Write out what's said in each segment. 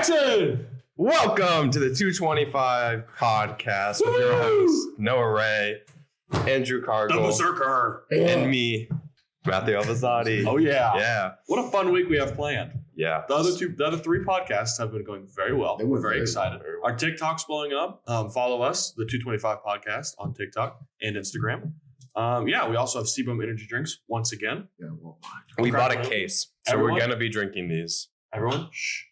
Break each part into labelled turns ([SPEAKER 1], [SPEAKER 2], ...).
[SPEAKER 1] Action!
[SPEAKER 2] Welcome to the 225 podcast with your hosts, Noah Ray, Andrew
[SPEAKER 1] The
[SPEAKER 2] Cargill,
[SPEAKER 1] Berserker.
[SPEAKER 2] and me, Matthew Alvazadi.
[SPEAKER 1] Oh, yeah.
[SPEAKER 2] Yeah.
[SPEAKER 1] What a fun week we have planned.
[SPEAKER 2] Yeah.
[SPEAKER 1] The other three podcasts have been going very well.
[SPEAKER 3] They
[SPEAKER 1] We're
[SPEAKER 3] went
[SPEAKER 1] very
[SPEAKER 3] very
[SPEAKER 1] excited.
[SPEAKER 3] well.
[SPEAKER 1] Our TikTok's blowing up. Follow us, the 225 podcast on TikTok and Instagram. We also have Seaboom energy drinks once again.
[SPEAKER 3] Yeah, well,
[SPEAKER 2] We bought a
[SPEAKER 1] Okay.
[SPEAKER 2] case, so
[SPEAKER 1] Everyone?
[SPEAKER 2] we're going to be drinking these.
[SPEAKER 1] Everyone, shh.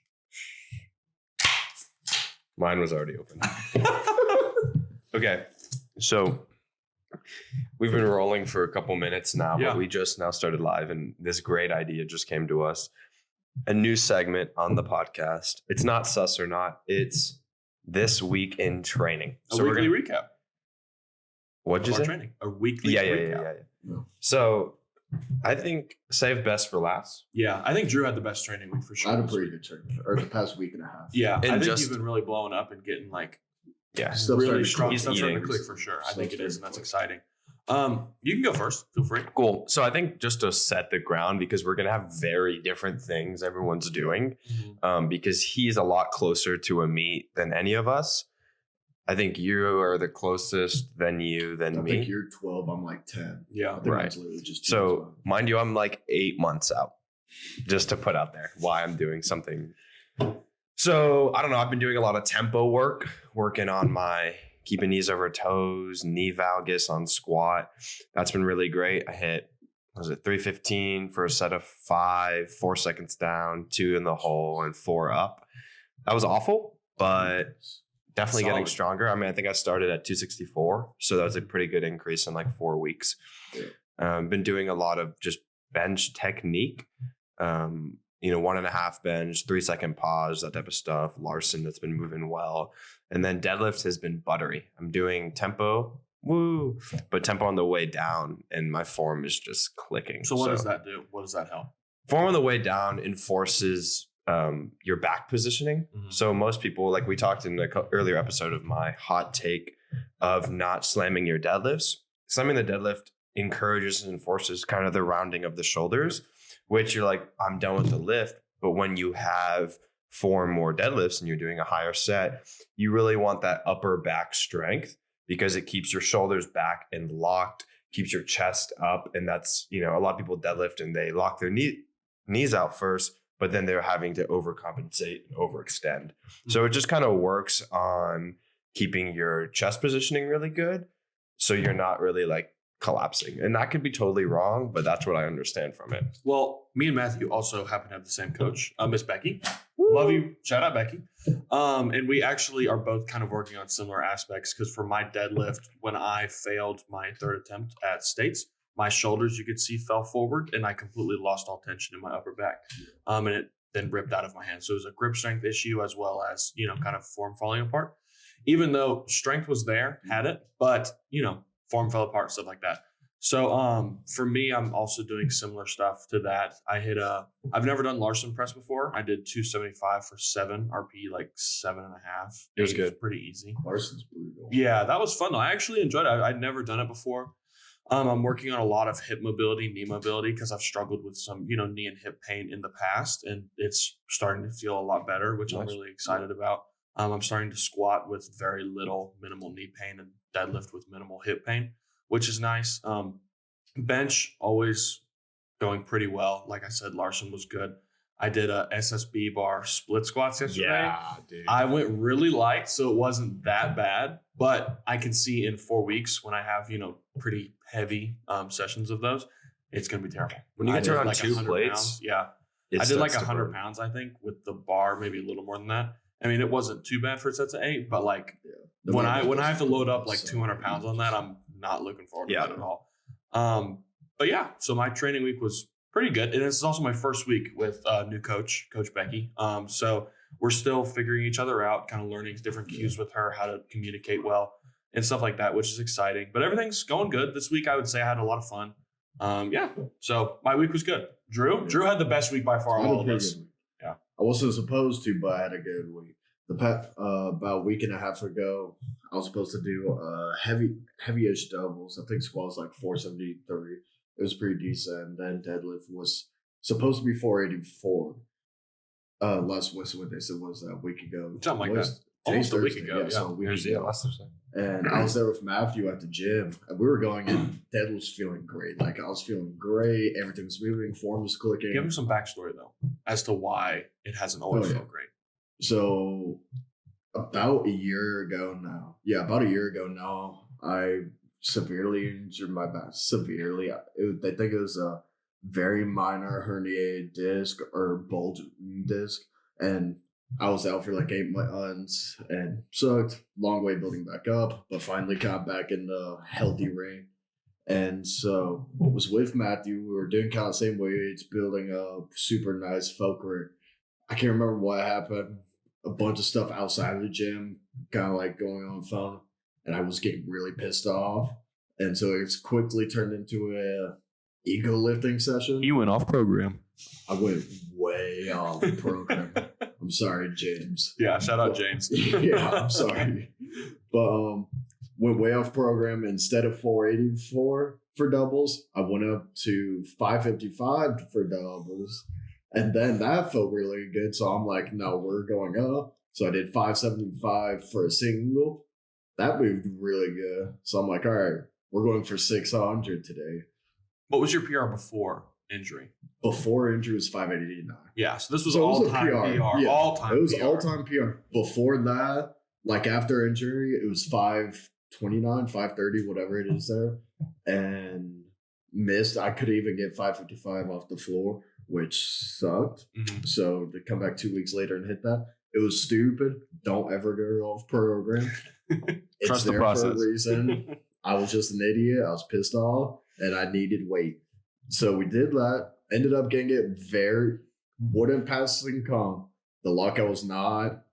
[SPEAKER 2] Mine was already open. Okay. So we've been rolling for a couple minutes now,
[SPEAKER 1] Yeah.
[SPEAKER 2] but we just now started live, and this great idea just came to us. A new segment on the podcast. It's not sus or not. It's This Week in Training.
[SPEAKER 1] A weekly recap
[SPEAKER 2] What'd you
[SPEAKER 1] of our
[SPEAKER 2] say?
[SPEAKER 1] training. A weekly
[SPEAKER 2] Yeah.
[SPEAKER 1] recap.
[SPEAKER 3] No.
[SPEAKER 2] So I think save best for last.
[SPEAKER 1] Yeah, I think Drew had the best training week for
[SPEAKER 3] I
[SPEAKER 1] sure.
[SPEAKER 3] had a
[SPEAKER 1] this
[SPEAKER 3] pretty
[SPEAKER 1] week.
[SPEAKER 3] good training, or the past week and a half.
[SPEAKER 1] Yeah, I
[SPEAKER 2] And
[SPEAKER 1] think
[SPEAKER 2] just-
[SPEAKER 1] you've been really blowing up and getting like
[SPEAKER 2] Yeah.
[SPEAKER 3] Still
[SPEAKER 1] really
[SPEAKER 3] starting to
[SPEAKER 1] strong
[SPEAKER 3] click.
[SPEAKER 1] stuff starting to
[SPEAKER 2] Eating.
[SPEAKER 1] click for sure. I
[SPEAKER 3] Still
[SPEAKER 1] think it is, and
[SPEAKER 3] starting
[SPEAKER 1] that's
[SPEAKER 3] to click.
[SPEAKER 1] exciting. You can go first. Feel free.
[SPEAKER 2] Cool. So I think just to set the ground, because we're going to have very different things everyone's doing, because he's a lot closer to a meet than any of us. I think you are the closest than you,
[SPEAKER 3] I
[SPEAKER 2] than
[SPEAKER 3] think
[SPEAKER 2] me.
[SPEAKER 3] you're 12. I'm like 10.
[SPEAKER 1] Yeah.
[SPEAKER 3] I think
[SPEAKER 2] Right.
[SPEAKER 3] mine's literally just 2
[SPEAKER 2] So,
[SPEAKER 3] as well.
[SPEAKER 2] mind you, I'm like 8 months out, just to put out there why I'm doing something. So, I don't know. I've been doing a lot of tempo work, working on my keeping knees over toes, knee valgus on squat. That's been really great. I hit, was it 315 for a set of 5, 4 seconds down, 2 in the hole, and 4 up. That was awful, but definitely getting
[SPEAKER 1] Solid.
[SPEAKER 2] stronger. I mean, I think I started at 264, so that was a pretty good increase in like 4 weeks. Been doing a lot of just bench technique, 1.5 bench, 3 second pause, that type of stuff. Larson, that's been moving well. And then deadlift has been buttery. I'm doing tempo, but tempo on the way down, and my form is just clicking.
[SPEAKER 1] So what does that do? What does that help?
[SPEAKER 2] Form on the way down enforces your back positioning.
[SPEAKER 1] Mhm.
[SPEAKER 2] So most people, like we talked in the earlier episode of my hot take of not slamming your deadlifts, slamming the deadlift encourages and enforces kind of the rounding of the shoulders, which you're like, I'm done with the lift. But when you have 4 more deadlifts and you're doing a higher set, you really want that upper back strength because it keeps your shoulders back and locked, keeps your chest up. And that's, a lot of people deadlift and they lock their knees out first, but then they're having to overcompensate and overextend. So it just kind of works on keeping your chest positioning really good. So you're not really like collapsing. And that could be totally wrong, but that's what I understand from it.
[SPEAKER 1] Well, me and Matthew also happen to have the same coach, Miss Becky. Love you. Shout out, Becky. And we actually are both kind of working on similar aspects because for my deadlift, when I failed my 3rd attempt at States, my shoulders, you could see, fell forward and I completely lost all tension in my upper back. And it then ripped out of my hand. So it was a grip strength issue as well as, kind of form falling apart. Even though strength was there, had it, but, form fell apart, stuff like that. So for me, I'm also doing similar stuff to that. I've never done Larson press before. I did 275 for 7 RP, like 7.5.
[SPEAKER 2] It was good.
[SPEAKER 1] Pretty easy.
[SPEAKER 3] Larson's brutal.
[SPEAKER 1] Yeah, that was fun though. I actually enjoyed it. I'd never done it before. I'm working on a lot of hip mobility, knee mobility, because I've struggled with some, knee and hip pain in the past, and it's starting to feel a lot better, which I'm
[SPEAKER 2] Nice.
[SPEAKER 1] really excited about. I'm starting to squat with very minimal knee pain and deadlift with minimal hip pain, which is nice. Bench always going pretty well. Like I said, Larson was good. I did a SSB bar split squats yesterday.
[SPEAKER 2] dude.
[SPEAKER 1] I went really light, so it wasn't that bad. But I can see in 4 weeks when I have, pretty heavy sessions of those, it's going to be terrible.
[SPEAKER 2] When you
[SPEAKER 1] I
[SPEAKER 2] get to
[SPEAKER 1] did
[SPEAKER 2] around
[SPEAKER 1] like
[SPEAKER 2] 2
[SPEAKER 1] 100
[SPEAKER 2] plates,
[SPEAKER 1] pounds. Yeah.
[SPEAKER 2] it
[SPEAKER 1] I did like
[SPEAKER 2] starts to
[SPEAKER 1] 100
[SPEAKER 2] burn.
[SPEAKER 1] pounds, I think, with the bar, maybe a little more than that. I mean, it wasn't too bad for sets of 8, but like
[SPEAKER 3] The
[SPEAKER 1] when
[SPEAKER 3] movement
[SPEAKER 1] I have to
[SPEAKER 3] doesn't
[SPEAKER 1] load
[SPEAKER 3] go
[SPEAKER 1] up like
[SPEAKER 3] so
[SPEAKER 1] 200 pounds on that, I'm not looking forward to
[SPEAKER 2] Yeah.
[SPEAKER 1] that at all. But yeah, so my training week was pretty good. And this is also my first week with new coach Becky. So we're still figuring each other out, kind of learning different cues with her, how to communicate well and stuff like that, which is exciting. But everything's going good. This week, I would say I had a lot of fun. So my week was good. Drew had the best week by far
[SPEAKER 3] I
[SPEAKER 1] of
[SPEAKER 3] had a
[SPEAKER 1] all of
[SPEAKER 3] pretty
[SPEAKER 1] us.
[SPEAKER 3] good week.
[SPEAKER 1] Yeah.
[SPEAKER 3] I wasn't supposed to, but I had a good week. About a week and a half ago, I was supposed to do heavy-ish doubles. I think squat was like 473. It was pretty decent. And then deadlift was supposed to be 484. last Wednesday was that a week ago.
[SPEAKER 1] Something like
[SPEAKER 3] Was-
[SPEAKER 1] that. Almost
[SPEAKER 3] today's
[SPEAKER 1] a week
[SPEAKER 3] Thursday,
[SPEAKER 1] ago,
[SPEAKER 3] so
[SPEAKER 1] yeah.
[SPEAKER 3] a week
[SPEAKER 2] Here's
[SPEAKER 3] ago.
[SPEAKER 2] last Thursday.
[SPEAKER 3] And I was there with Matthew at the gym, and we were going in. Dad was feeling great. Like, I was feeling great. Everything was moving, form was clicking.
[SPEAKER 1] Give him some backstory though as to why it hasn't always
[SPEAKER 3] Oh, yeah.
[SPEAKER 1] felt great.
[SPEAKER 3] So, about a year ago now, I severely injured my back. Severely. I think it was a very minor herniated disc or bulging disc. And I was out for like 8 months and sucked. Long way building back up, but finally got back in the healthy ring. And so I was with Matthew. We were doing kind of the same weights, building a super nice fulcrum. I can't remember what happened. A bunch of stuff outside of the gym, kind of like going on the phone, and I was getting really pissed off. And so it's quickly turned into a ego lifting session.
[SPEAKER 1] You went off program.
[SPEAKER 3] I went way off program. I'm sorry, James.
[SPEAKER 1] Yeah, shout out James.
[SPEAKER 3] Yeah, I'm sorry. But went way off program. Instead of 484 for doubles, I went up to 555 for doubles. And then that felt really good. So I'm like, no, we're going up. So I did 575 for a single. That moved really good. So I'm like, all right, we're going for 600 today.
[SPEAKER 1] What was your PR before injury?
[SPEAKER 3] Before injury was 589.
[SPEAKER 1] Yeah, so this was
[SPEAKER 3] So it was a
[SPEAKER 1] all-time PR.
[SPEAKER 3] Yeah,
[SPEAKER 1] All-time
[SPEAKER 3] It was
[SPEAKER 1] PR.
[SPEAKER 3] all-time PR. Before that, like after injury, it was 529, 530, whatever it is there. And missed. I could even get 555 off the floor, which sucked.
[SPEAKER 1] Mhm.
[SPEAKER 3] So to come back 2 weeks later and hit that, it was stupid. Don't ever go off program. It's
[SPEAKER 1] Trust the
[SPEAKER 3] there
[SPEAKER 1] process.
[SPEAKER 3] for a reason. I was just an idiot. I was pissed off and I needed weight. So we did that. Ended up getting it wouldn't passing comp. The lockout was not.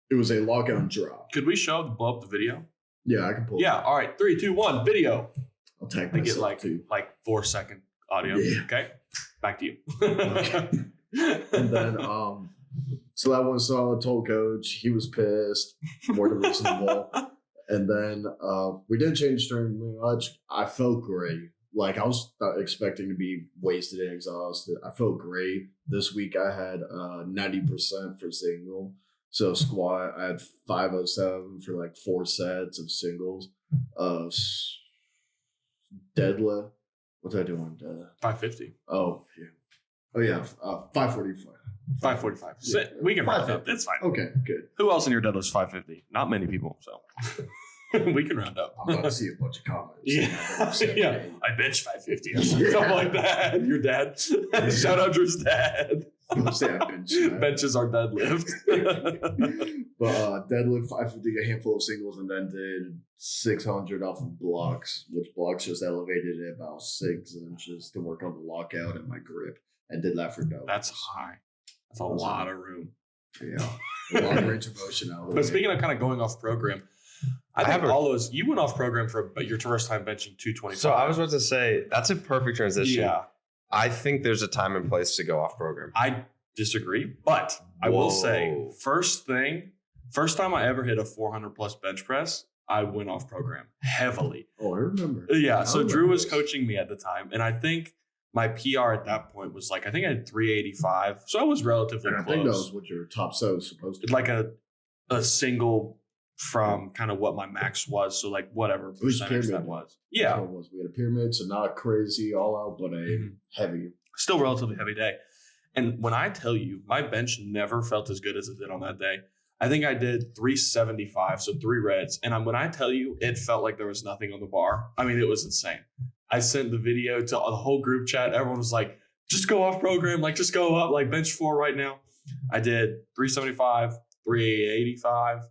[SPEAKER 3] It was a lockout and drop.
[SPEAKER 1] Could we blow up the video?
[SPEAKER 3] Yeah, I can pull.
[SPEAKER 1] Yeah, all right. 3, 2, 1, video.
[SPEAKER 3] I'll tag
[SPEAKER 1] I get
[SPEAKER 3] myself too.
[SPEAKER 1] like 4-second audio.
[SPEAKER 3] Yeah.
[SPEAKER 1] Okay, back to you.
[SPEAKER 3] And then so that one saw I told coach, he was pissed, more than reasonable. And then we didn't change during much. I felt great. Like I was not expecting to be wasted and exhausted. I felt great. This week I had 90% for single. So squat, I had 507 for like 4 sets of singles. Deadlift. What did I do on deadlift?
[SPEAKER 1] 550.
[SPEAKER 3] Oh yeah. Oh yeah. 545.
[SPEAKER 1] 545.
[SPEAKER 3] Yeah.
[SPEAKER 1] We can round
[SPEAKER 3] 550.
[SPEAKER 1] up. It's fine.
[SPEAKER 3] Okay, good.
[SPEAKER 1] Who else in your deadlift's 550? Not many people, so we can round up.
[SPEAKER 3] I'm about to see a bunch of comments.
[SPEAKER 1] Yeah, yeah. I bench 550 or
[SPEAKER 3] Yeah.
[SPEAKER 1] something like that. Your dad. Shout out Drew's dad.
[SPEAKER 3] I'll say I bench that.
[SPEAKER 1] Benches our deadlift.
[SPEAKER 3] But deadlift 550, a handful of singles, and then did 600 off of blocks, which blocks just elevated it about 6 inches to work on the lockout and my grip, and did that for doubles.
[SPEAKER 1] That's high. That's a lot of room.
[SPEAKER 3] Yeah, a lot of range of motion out of the
[SPEAKER 1] But
[SPEAKER 3] way.
[SPEAKER 1] speaking of kind of going off program, I
[SPEAKER 2] I
[SPEAKER 1] think
[SPEAKER 2] have a-
[SPEAKER 1] all those you went off program for your first time benching 225.
[SPEAKER 2] So I was about to say that's a perfect transition.
[SPEAKER 1] Yeah,
[SPEAKER 2] I think there's a time and place to go off program.
[SPEAKER 1] I disagree, but I will say
[SPEAKER 2] Whoa.
[SPEAKER 1] first time I ever hit a 400 plus bench press, I went off program heavily.
[SPEAKER 3] Oh, I remember.
[SPEAKER 1] Yeah,
[SPEAKER 3] I
[SPEAKER 1] so
[SPEAKER 3] remember
[SPEAKER 1] Drew was
[SPEAKER 3] this.
[SPEAKER 1] coaching me at the time, and I think my PR at that point was like I think I had 385, so I was relatively
[SPEAKER 3] And I
[SPEAKER 1] close.
[SPEAKER 3] think that was what your top set was supposed to be.
[SPEAKER 1] Like a single from kind of what my max was, so like whatever
[SPEAKER 3] It was
[SPEAKER 1] percentage that
[SPEAKER 3] pyramid.
[SPEAKER 1] was.
[SPEAKER 3] That's
[SPEAKER 1] Yeah,
[SPEAKER 3] what it was. We had a pyramid, so not crazy all out, but a
[SPEAKER 1] Mhm.
[SPEAKER 3] heavy.
[SPEAKER 1] still relatively heavy day. And when I tell you, my bench never felt as good as it did on that day. I think I did 375, so 3 reds. And when I tell you, it felt like there was nothing on the bar. I mean, it was insane. I sent the video to the whole group chat. Everyone was like, just go off program, like just go up, like bench 4 right now. I did 375, 385,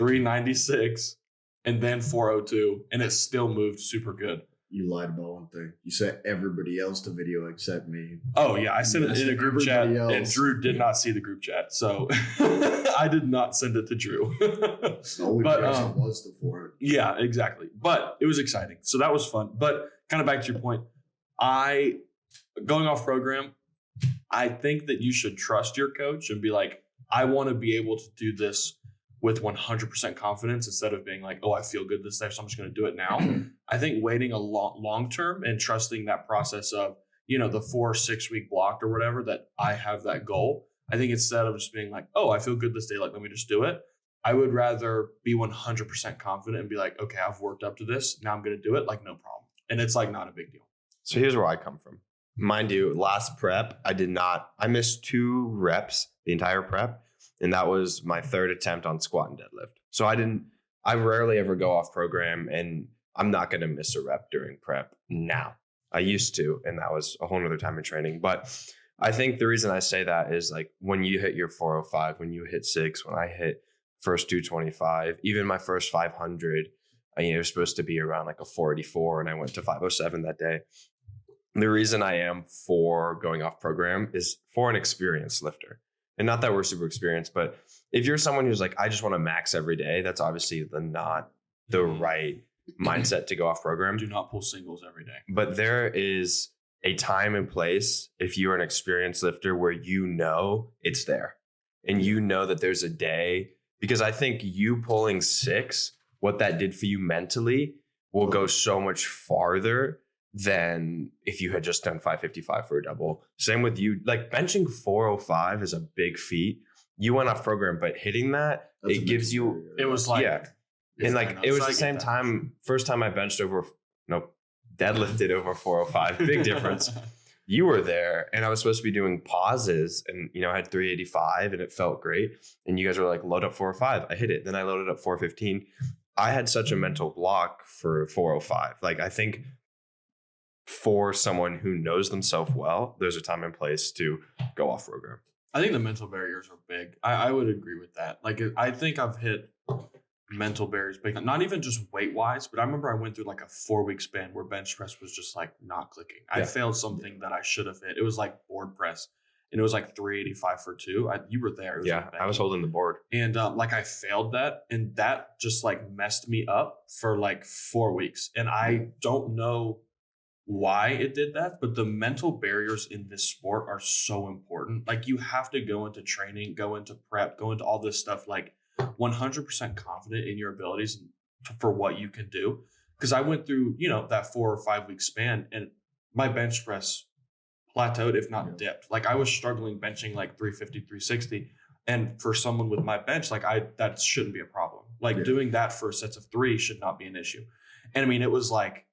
[SPEAKER 1] 396, and then 402. And it still moved super good.
[SPEAKER 3] You lied about one thing. You sent everybody else the video except me.
[SPEAKER 1] Oh yeah, I sent it in a group chat,
[SPEAKER 3] Everybody
[SPEAKER 1] and
[SPEAKER 3] else.
[SPEAKER 1] Drew did not see the group chat, so I did not send it to Drew.
[SPEAKER 3] The only
[SPEAKER 1] But,
[SPEAKER 3] person was the 400.
[SPEAKER 1] Yeah, exactly. But it was exciting, so that was fun. But kind of back to your point, going off program, I think that you should trust your coach and be like, I want to be able to do this with 100% confidence instead of being like, oh, I feel good this day, so I'm just going to do it now. I think waiting a long term and trusting that process of, the 4 6 week block or whatever, that I have that goal. I think instead of just being like, oh, I feel good this day, like, let me just do it. I would rather be 100% confident and be like, okay, I've worked up to this. Now I'm going to do it. Like, no problem. And it's like not a big deal.
[SPEAKER 2] So here's where I come from. Mind you, last prep, I missed 2 reps the entire prep. And that was my 3rd attempt on squat and deadlift. So I rarely ever go off program, and I'm not going to miss a rep during prep now. I used to, and that was a whole nother time in training. But I think the reason I say that is like when you hit your 405, when you hit 6, when I hit first 225, even my first 500, it was supposed to be around like a 484, and I went to 507 that day. The reason I am for going off program is for an experienced lifter. And not that we're super experienced, but if you're someone who's like, I just want to max every day, that's obviously not the right mindset to go off program.
[SPEAKER 1] Do not pull singles every day.
[SPEAKER 2] But there is a time and place if you're an experienced lifter where you know it's there. And you know that there's a day, because I think you pulling 6, what that did for you mentally will go so much farther than if you had just done 555 for a double. Same with you, like benching 405 is a big feat. You went off program, but hitting that,
[SPEAKER 3] That's
[SPEAKER 2] it gives you,
[SPEAKER 1] It was like,
[SPEAKER 2] yeah. And like, it was the same time, first time I benched deadlifted over 405, big difference. You were there, and I was supposed to be doing pauses, and I had 385 and it felt great. And you guys were like, load up 405. I hit it. Then I loaded up 415. I had such a mental block for 405. Like, I think for someone who knows themselves well, there's a time and place to go off program.
[SPEAKER 1] I think the mental barriers are big. I would agree with that. Like, I think I've hit mental barriers big, not even just weight wise, but I remember I went through like a 4-week span where bench press was just like not clicking. I failed something that I should have hit. It was like board press, and it was like 385 for 2. You were there. It was like
[SPEAKER 2] I was holding the board,
[SPEAKER 1] and like I failed that, and that just like messed me up for like 4 weeks. And I don't know why it did that, but the mental barriers in this sport are so important. Like, you have to go into training, go into prep, go into all this stuff like 100% confident in your abilities for what you can do. Because I went through, that 4 or 5 week span, and my bench press plateaued, if not dipped. Like, I was struggling benching like 350, 360. And for someone with my bench, like that shouldn't be a problem. Like, doing that for sets of 3 should not be an issue. And I mean, it was like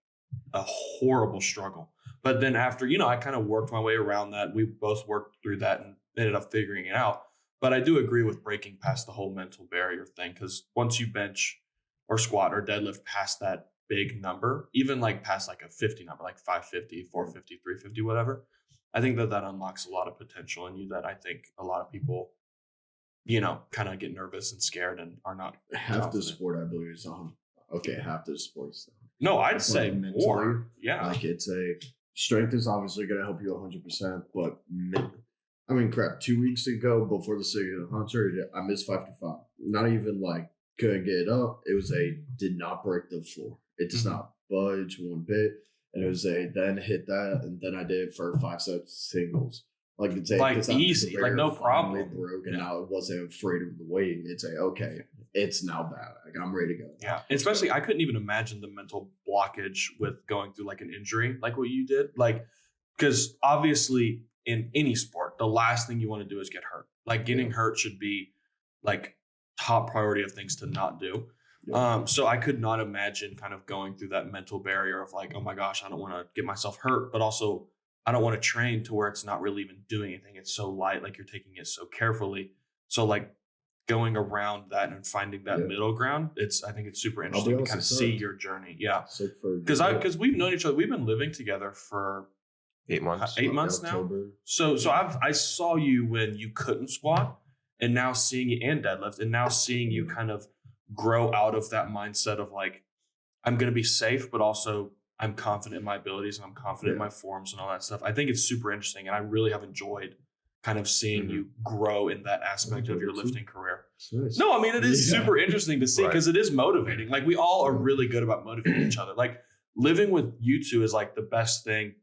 [SPEAKER 1] a horrible struggle. But then after, I kind of worked my way around that. We both worked through that and ended up figuring it out. But I do agree with breaking past the whole mental barrier thing, because once you bench or squat or deadlift past that big number, even like past like a 50 number, like 550, 450, 350, whatever, I think that unlocks a lot of potential in you that I think a lot of people, kind of get nervous and scared and are not.
[SPEAKER 3] Half the sport, I believe, is half the sport is
[SPEAKER 1] No, I'd say more. Yeah.
[SPEAKER 3] Like, strength is obviously going to help you 100%, but I mean, crap, 2 weeks ago before the City of Hunter, I missed 5 to 5. Not even like couldn't get it up. It was did not break the floor. It does not budge one bit. And it was then hit that, and then I did it for 5 sets singles. Like, it's
[SPEAKER 1] like easy, like no problem.
[SPEAKER 3] Broke, and now I wasn't afraid of the weight. It's okay, it's now bad. Like, I'm ready to go.
[SPEAKER 1] Yeah, especially I couldn't even imagine the mental blockage with going through like an injury, like what you did. Like, because obviously in any sport, the last thing you want to do is get hurt. Like, getting hurt should be like top priority of things to not do. So I could not imagine kind of going through that mental barrier of like, oh my gosh, I don't want to get myself hurt, but also I don't want to train to where it's not really even doing anything. It's so light, like you're taking it so carefully. So like going around that and finding that middle ground, I think it's super interesting to kind of see your journey. Yeah. Because we've known each other. We've been living together for
[SPEAKER 2] 8 months.
[SPEAKER 1] 8 months now. So I saw you when you couldn't squat, and now seeing you and deadlift, and now seeing you kind of grow out of that mindset of like, I'm going to be safe, but also I'm confident in my abilities and I'm confident in my forms and all that stuff. I think it's super interesting, and I really have enjoyed kind of seeing you grow in that aspect of your lifting career.
[SPEAKER 3] Nice.
[SPEAKER 1] No, I mean, it is super interesting to see, because it is motivating. Like, we all are really good about motivating each other. Like, living with you two is like the best thing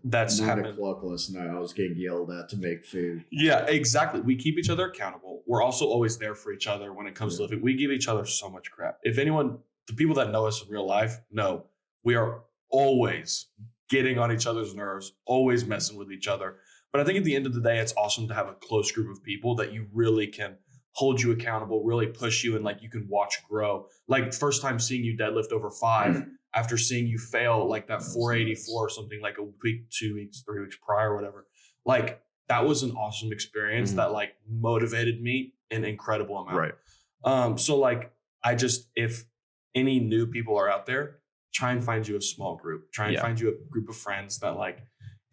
[SPEAKER 1] that's happened.
[SPEAKER 3] 9 o'clock last night, I was getting yelled at to make food.
[SPEAKER 1] Yeah, exactly. We keep each other accountable. We're also always there for each other when it comes to lifting. We give each other so much crap. If anyone, the people that know us in real life know, we are always getting on each other's nerves, always messing with each other. But I think at the end of the day, it's awesome to have a close group of people that you really can hold you accountable, really push you, and like you can watch grow. Like first time seeing you deadlift over 5 after seeing you fail like that 484 or something like a week, 2 weeks, 3 weeks prior or whatever. Like that was an awesome experience that like motivated me an incredible amount.
[SPEAKER 2] Right.
[SPEAKER 1] So like if any new people are out there, try and find you a small group. Try and find you a group of friends that like,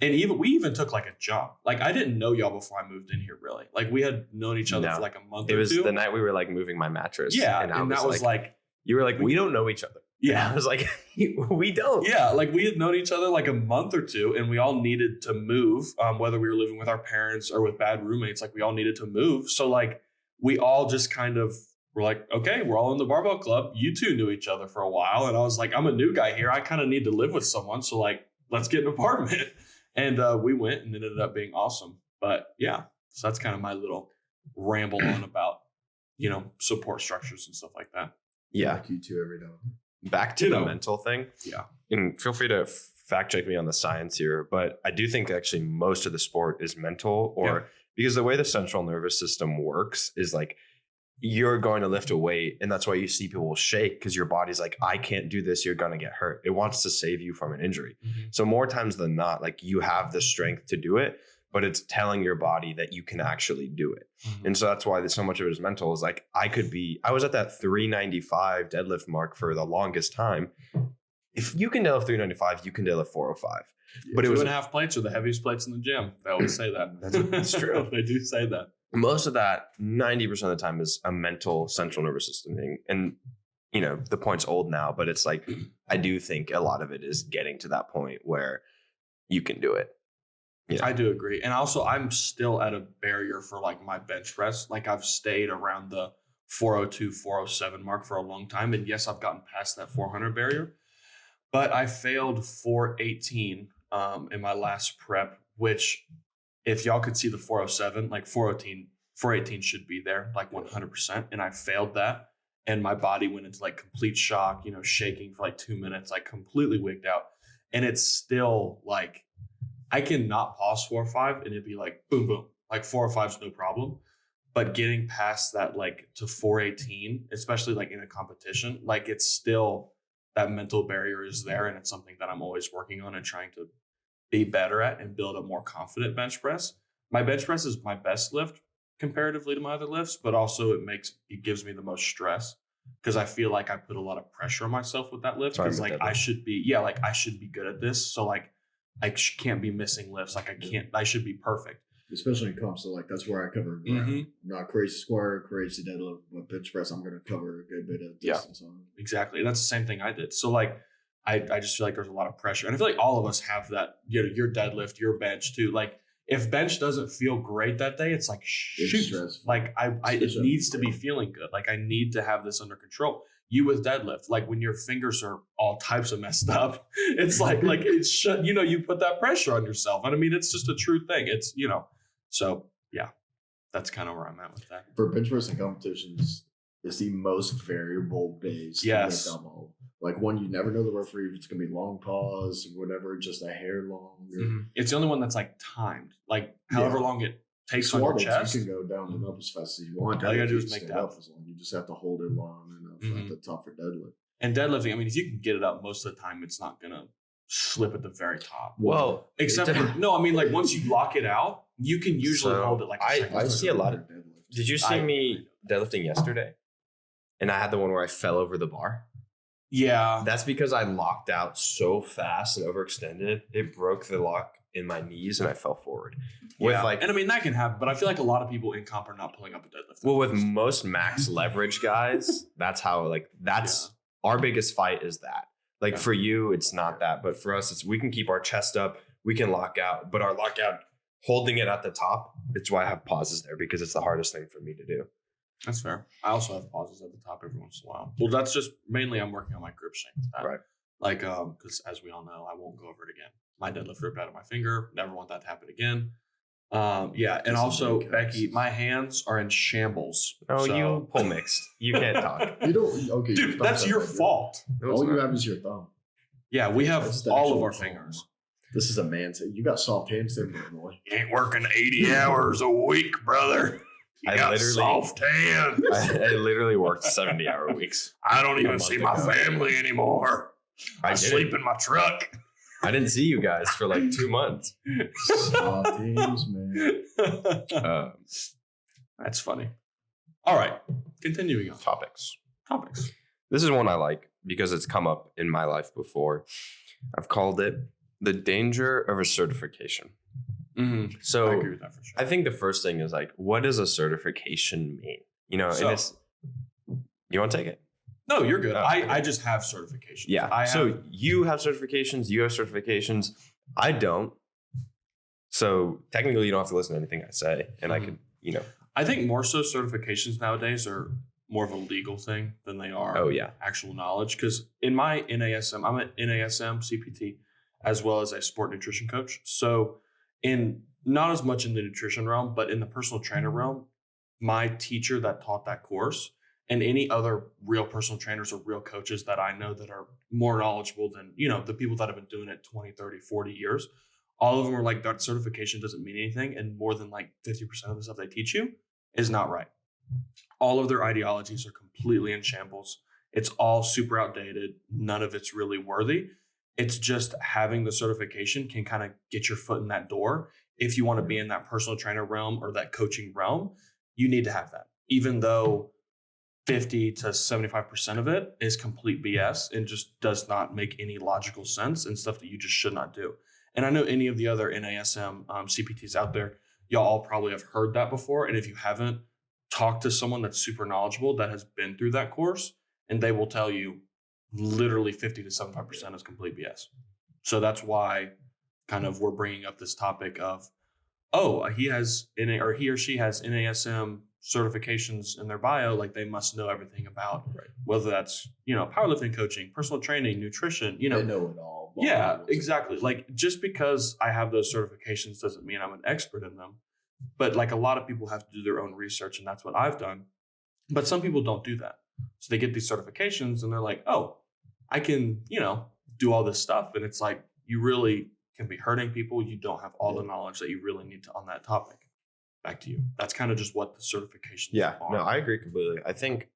[SPEAKER 1] and we even took like a jump. Like I didn't know y'all before I moved in here really. Like we had known each other for like a month or two.
[SPEAKER 2] It was the night we were like moving my mattress.
[SPEAKER 1] Yeah. And that was like,
[SPEAKER 2] you were like, we don't know each other.
[SPEAKER 1] Yeah.
[SPEAKER 2] And I was like, we don't.
[SPEAKER 1] Yeah. Like we had known each other like a month or two and we all needed to move, whether we were living with our parents or with bad roommates, like we all needed to move. So like we all just kind of were like, okay, we're all in the barbell club. You two knew each other for a while. And I was like, I'm a new guy here. I kind of need to live with someone. So like, let's get an apartment. And we went and it ended up being awesome. But yeah, so that's kind of my little ramble on about, support structures and stuff like that.
[SPEAKER 2] Yeah.
[SPEAKER 3] Like you two every day.
[SPEAKER 2] Back to the mental thing.
[SPEAKER 1] Yeah.
[SPEAKER 2] And feel free to fact check me on the science here. But I do think actually most of the sport is mental because the way the central nervous system works is like you're going to lift a weight. And that's why you see people shake because your body's like, I can't do this. You're going to get hurt. It wants to save you from an injury.
[SPEAKER 1] Mm-hmm.
[SPEAKER 2] So more times than not, like you have the strength to do it, but it's telling your body that you can actually do it.
[SPEAKER 1] Mm-hmm.
[SPEAKER 2] And so that's why so much of it is mental is like, I was at that 395 deadlift mark for the longest time. If you can deadlift 395, you can deadlift 405. But it was
[SPEAKER 1] 2.5 plates are the heaviest plates in the gym. They always say that.
[SPEAKER 2] That's true.
[SPEAKER 1] They do say that.
[SPEAKER 2] Most of that, 90% of the time, is a mental central nervous system thing. And, the point's old now, but it's like, I do think a lot of it is getting to that point where you can do it. Yeah.
[SPEAKER 1] I do agree. And also, I'm still at a barrier for like my bench press. Like I've stayed around the 402, 407 mark for a long time. And yes, I've gotten past that 400 barrier, but I failed 418 in my last prep, which if y'all could see the 407, like 418 should be there like 100%. And I failed that. And my body went into like complete shock, shaking for like 2 minutes, like completely wigged out. And it's still like, I can not pause 4-5 and it'd be like, boom, boom, like 4-5 is no problem. But getting past that, like to 418, especially like in a competition, like it's still that mental barrier is there. And it's something that I'm always working on and trying to be better at and build a more confident bench press. My bench press is my best lift comparatively to my other lifts, but also it gives me the most stress because I feel like I put a lot of pressure on myself with that lift because like I should be good at this. So like I can't be missing lifts. Like I should be perfect.
[SPEAKER 3] Especially in comps, so like that's where I cover ground.
[SPEAKER 1] Mm-hmm.
[SPEAKER 3] Not crazy square, crazy deadlift, but bench press, I'm going to cover a good bit of distance on.
[SPEAKER 1] Exactly. That's the same thing I did. So like, I just feel like there's a lot of pressure. And I feel like all of us have that, your deadlift, your bench too. Like if bench doesn't feel great that day, it's like, shoot, like it needs to be feeling good. Like I need to have this under control. You with deadlift, like when your fingers are all types of messed up, it's like it's, you put that pressure on yourself. And I mean, it's just a true thing. It's, so yeah, that's kind of where I'm at with that.
[SPEAKER 3] For bench press and competitions, it's the most variable days.
[SPEAKER 1] Yes.
[SPEAKER 3] Like one, you never know the referee if it's going to be long pause or whatever, just a hair long.
[SPEAKER 1] Mm-hmm. It's the only one that's like timed, like however long it takes on your chest.
[SPEAKER 3] You can go down and up as fast as you want.
[SPEAKER 1] All you gotta do is make that
[SPEAKER 3] up as long. You just have to hold it long enough at the top for deadlift.
[SPEAKER 1] And deadlifting, I mean, if you can get it up most of the time, it's not going to slip at the very top.
[SPEAKER 2] Well,
[SPEAKER 1] except for, like once you lock it out, you can usually hold it like a second.
[SPEAKER 2] I see a lot of deadlift. Did you see me deadlifting yesterday? And I had the one where I fell over the bar.
[SPEAKER 1] Yeah.
[SPEAKER 2] That's because I locked out so fast and overextended. It broke the lock in my knees and I fell forward. And I mean, that can happen, but I feel like a lot of people in comp are not pulling up a deadlift. Well, with most max leverage guys, that's how, our biggest fight is that. Like for you, it's not that, but for us, we can keep our chest up, we can lock out, but our lockout, holding it at the top, it's why I have pauses there because it's the hardest thing for me to do.
[SPEAKER 1] That's fair. I also have pauses at the top every once in a while. Well, that's just mainly I'm working on my grip strength.
[SPEAKER 2] Right.
[SPEAKER 1] Like, because as we all know, I won't go over it again. My deadlift ripped out of my finger. Never want that to happen again. And also, Becky, my hands are in shambles.
[SPEAKER 2] Oh, so. You pull mixed. You can't talk.
[SPEAKER 3] You don't. Okay,
[SPEAKER 1] dude, that's your fault.
[SPEAKER 3] All you have is your thumb.
[SPEAKER 1] Yeah, we have all of our fingers.
[SPEAKER 3] This is a man saying, you got soft hands there, boy.
[SPEAKER 1] You ain't working 80 hours a week, brother. You
[SPEAKER 2] I
[SPEAKER 1] got
[SPEAKER 2] literally-
[SPEAKER 1] soft hands.
[SPEAKER 2] I literally worked 70-hour weeks.
[SPEAKER 1] I don't
[SPEAKER 2] a
[SPEAKER 1] even
[SPEAKER 2] month
[SPEAKER 1] see my
[SPEAKER 2] ago.
[SPEAKER 1] family anymore. I sleep in my truck.
[SPEAKER 2] I didn't see you guys for like 2 months.
[SPEAKER 3] Soft hands, man.
[SPEAKER 1] That's funny. All right. Continuing on.
[SPEAKER 2] Topics.
[SPEAKER 1] Topics.
[SPEAKER 2] This is one I like because it's come up in my life before. I've called it the danger of a certification.
[SPEAKER 1] Mm-hmm.
[SPEAKER 2] So
[SPEAKER 1] I agree with that for sure.
[SPEAKER 2] I think the first thing is like, what does a certification mean? You know,
[SPEAKER 1] So-
[SPEAKER 2] and it's, you want to take it?
[SPEAKER 1] No, you're good.
[SPEAKER 2] Oh,
[SPEAKER 1] I
[SPEAKER 2] okay.
[SPEAKER 1] just have certifications.
[SPEAKER 2] Yeah.
[SPEAKER 1] I have,
[SPEAKER 2] So you have certifications, you have certifications. I don't. So technically you don't have to listen to anything I say. And I
[SPEAKER 1] Mhm.
[SPEAKER 2] could, you know,
[SPEAKER 1] I think more so certifications nowadays are more of a legal thing than they are
[SPEAKER 2] oh yeah.
[SPEAKER 1] actual knowledge. Because in my NASM, I'm an NASM CPT as well as a sport nutrition coach. So in not as much in the nutrition realm, but in the personal trainer realm, my teacher that taught that course and any other real personal trainers or real coaches that I know that are more knowledgeable than, you know, the people that have been doing it 20, 30, 40 years, all of them are like, that certification doesn't mean anything. And more than like 50% of the stuff they teach you is not right. All of their ideologies are completely in shambles. It's all super outdated. None of it's really worthy. It's just having the certification can kind of get your foot in that door. If you want to be in that personal trainer realm or that coaching realm, you need to have that. Even though 50 to 75% of it is complete BS and just does not make any logical sense and stuff that you just should not do. And I know any of the other NASM CPTs out there, y'all all probably have heard that before. And if you haven't, talk to someone that's super knowledgeable that has been through that course, and they will tell you literally 50 to 75% is complete BS. So that's why kind of we're bringing up this topic of, oh, he or she has NASM certifications in their bio, like they must know everything about whether that's, you know, powerlifting coaching, personal training, nutrition, you know.
[SPEAKER 3] They know it all.
[SPEAKER 1] Yeah, exactly. Like just because I have those certifications doesn't mean I'm an expert in them. But like a lot of people have to do their own research, and that's what I've done. But some people don't do that. So they get these certifications and they're like, oh, I can, you know, do all this stuff. And it's like, you really can be hurting people. You don't have all the knowledge that you really need to on that topic. Back to you. That's kind of just what the certifications
[SPEAKER 2] Yeah,
[SPEAKER 1] are.
[SPEAKER 2] no, I agree completely. I think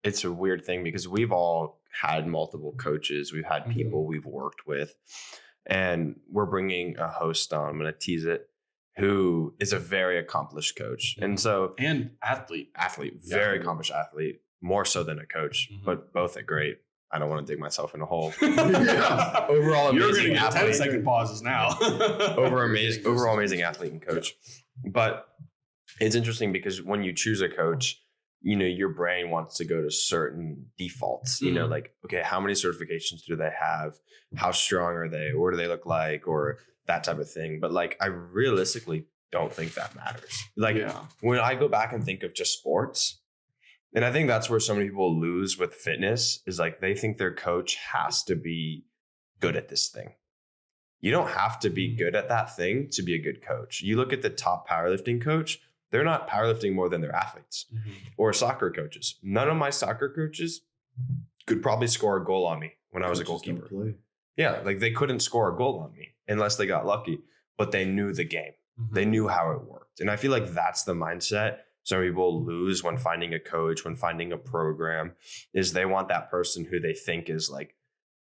[SPEAKER 2] it's a weird thing because we've all had multiple coaches. We've had people we've worked with, and we're bringing a host on. I'm going to tease it, who is a very accomplished coach. And so
[SPEAKER 1] And athlete.
[SPEAKER 2] very accomplished athlete, more so than a coach, but both are great. I don't want to dig myself in a hole.
[SPEAKER 1] Yeah.
[SPEAKER 2] Overall
[SPEAKER 1] You're
[SPEAKER 2] amazing
[SPEAKER 1] going to get
[SPEAKER 2] athlete.
[SPEAKER 1] 10-second pauses now.
[SPEAKER 2] Overall amazing athlete and coach. But it's interesting because when you choose a coach, you know, your brain wants to go to certain defaults, you know, like, okay, how many certifications do they have? How strong are they? What do they look like? Or that type of thing. But like, I realistically don't think that matters. Like when I go back and think of just sports, and I think that's where so many people lose with fitness is like, they think their coach has to be good at this thing. You don't have to be good at that thing to be a good coach. You look at the top powerlifting coach, they're not powerlifting more than their athletes or soccer coaches. None of my soccer coaches could probably score a goal on me when I was a goalkeeper. Yeah, like they couldn't score a goal on me unless they got lucky, but they knew the game. They knew how it worked. And I feel like that's the mindset some people lose when finding a coach, when finding a program, is they want that person who they think is like,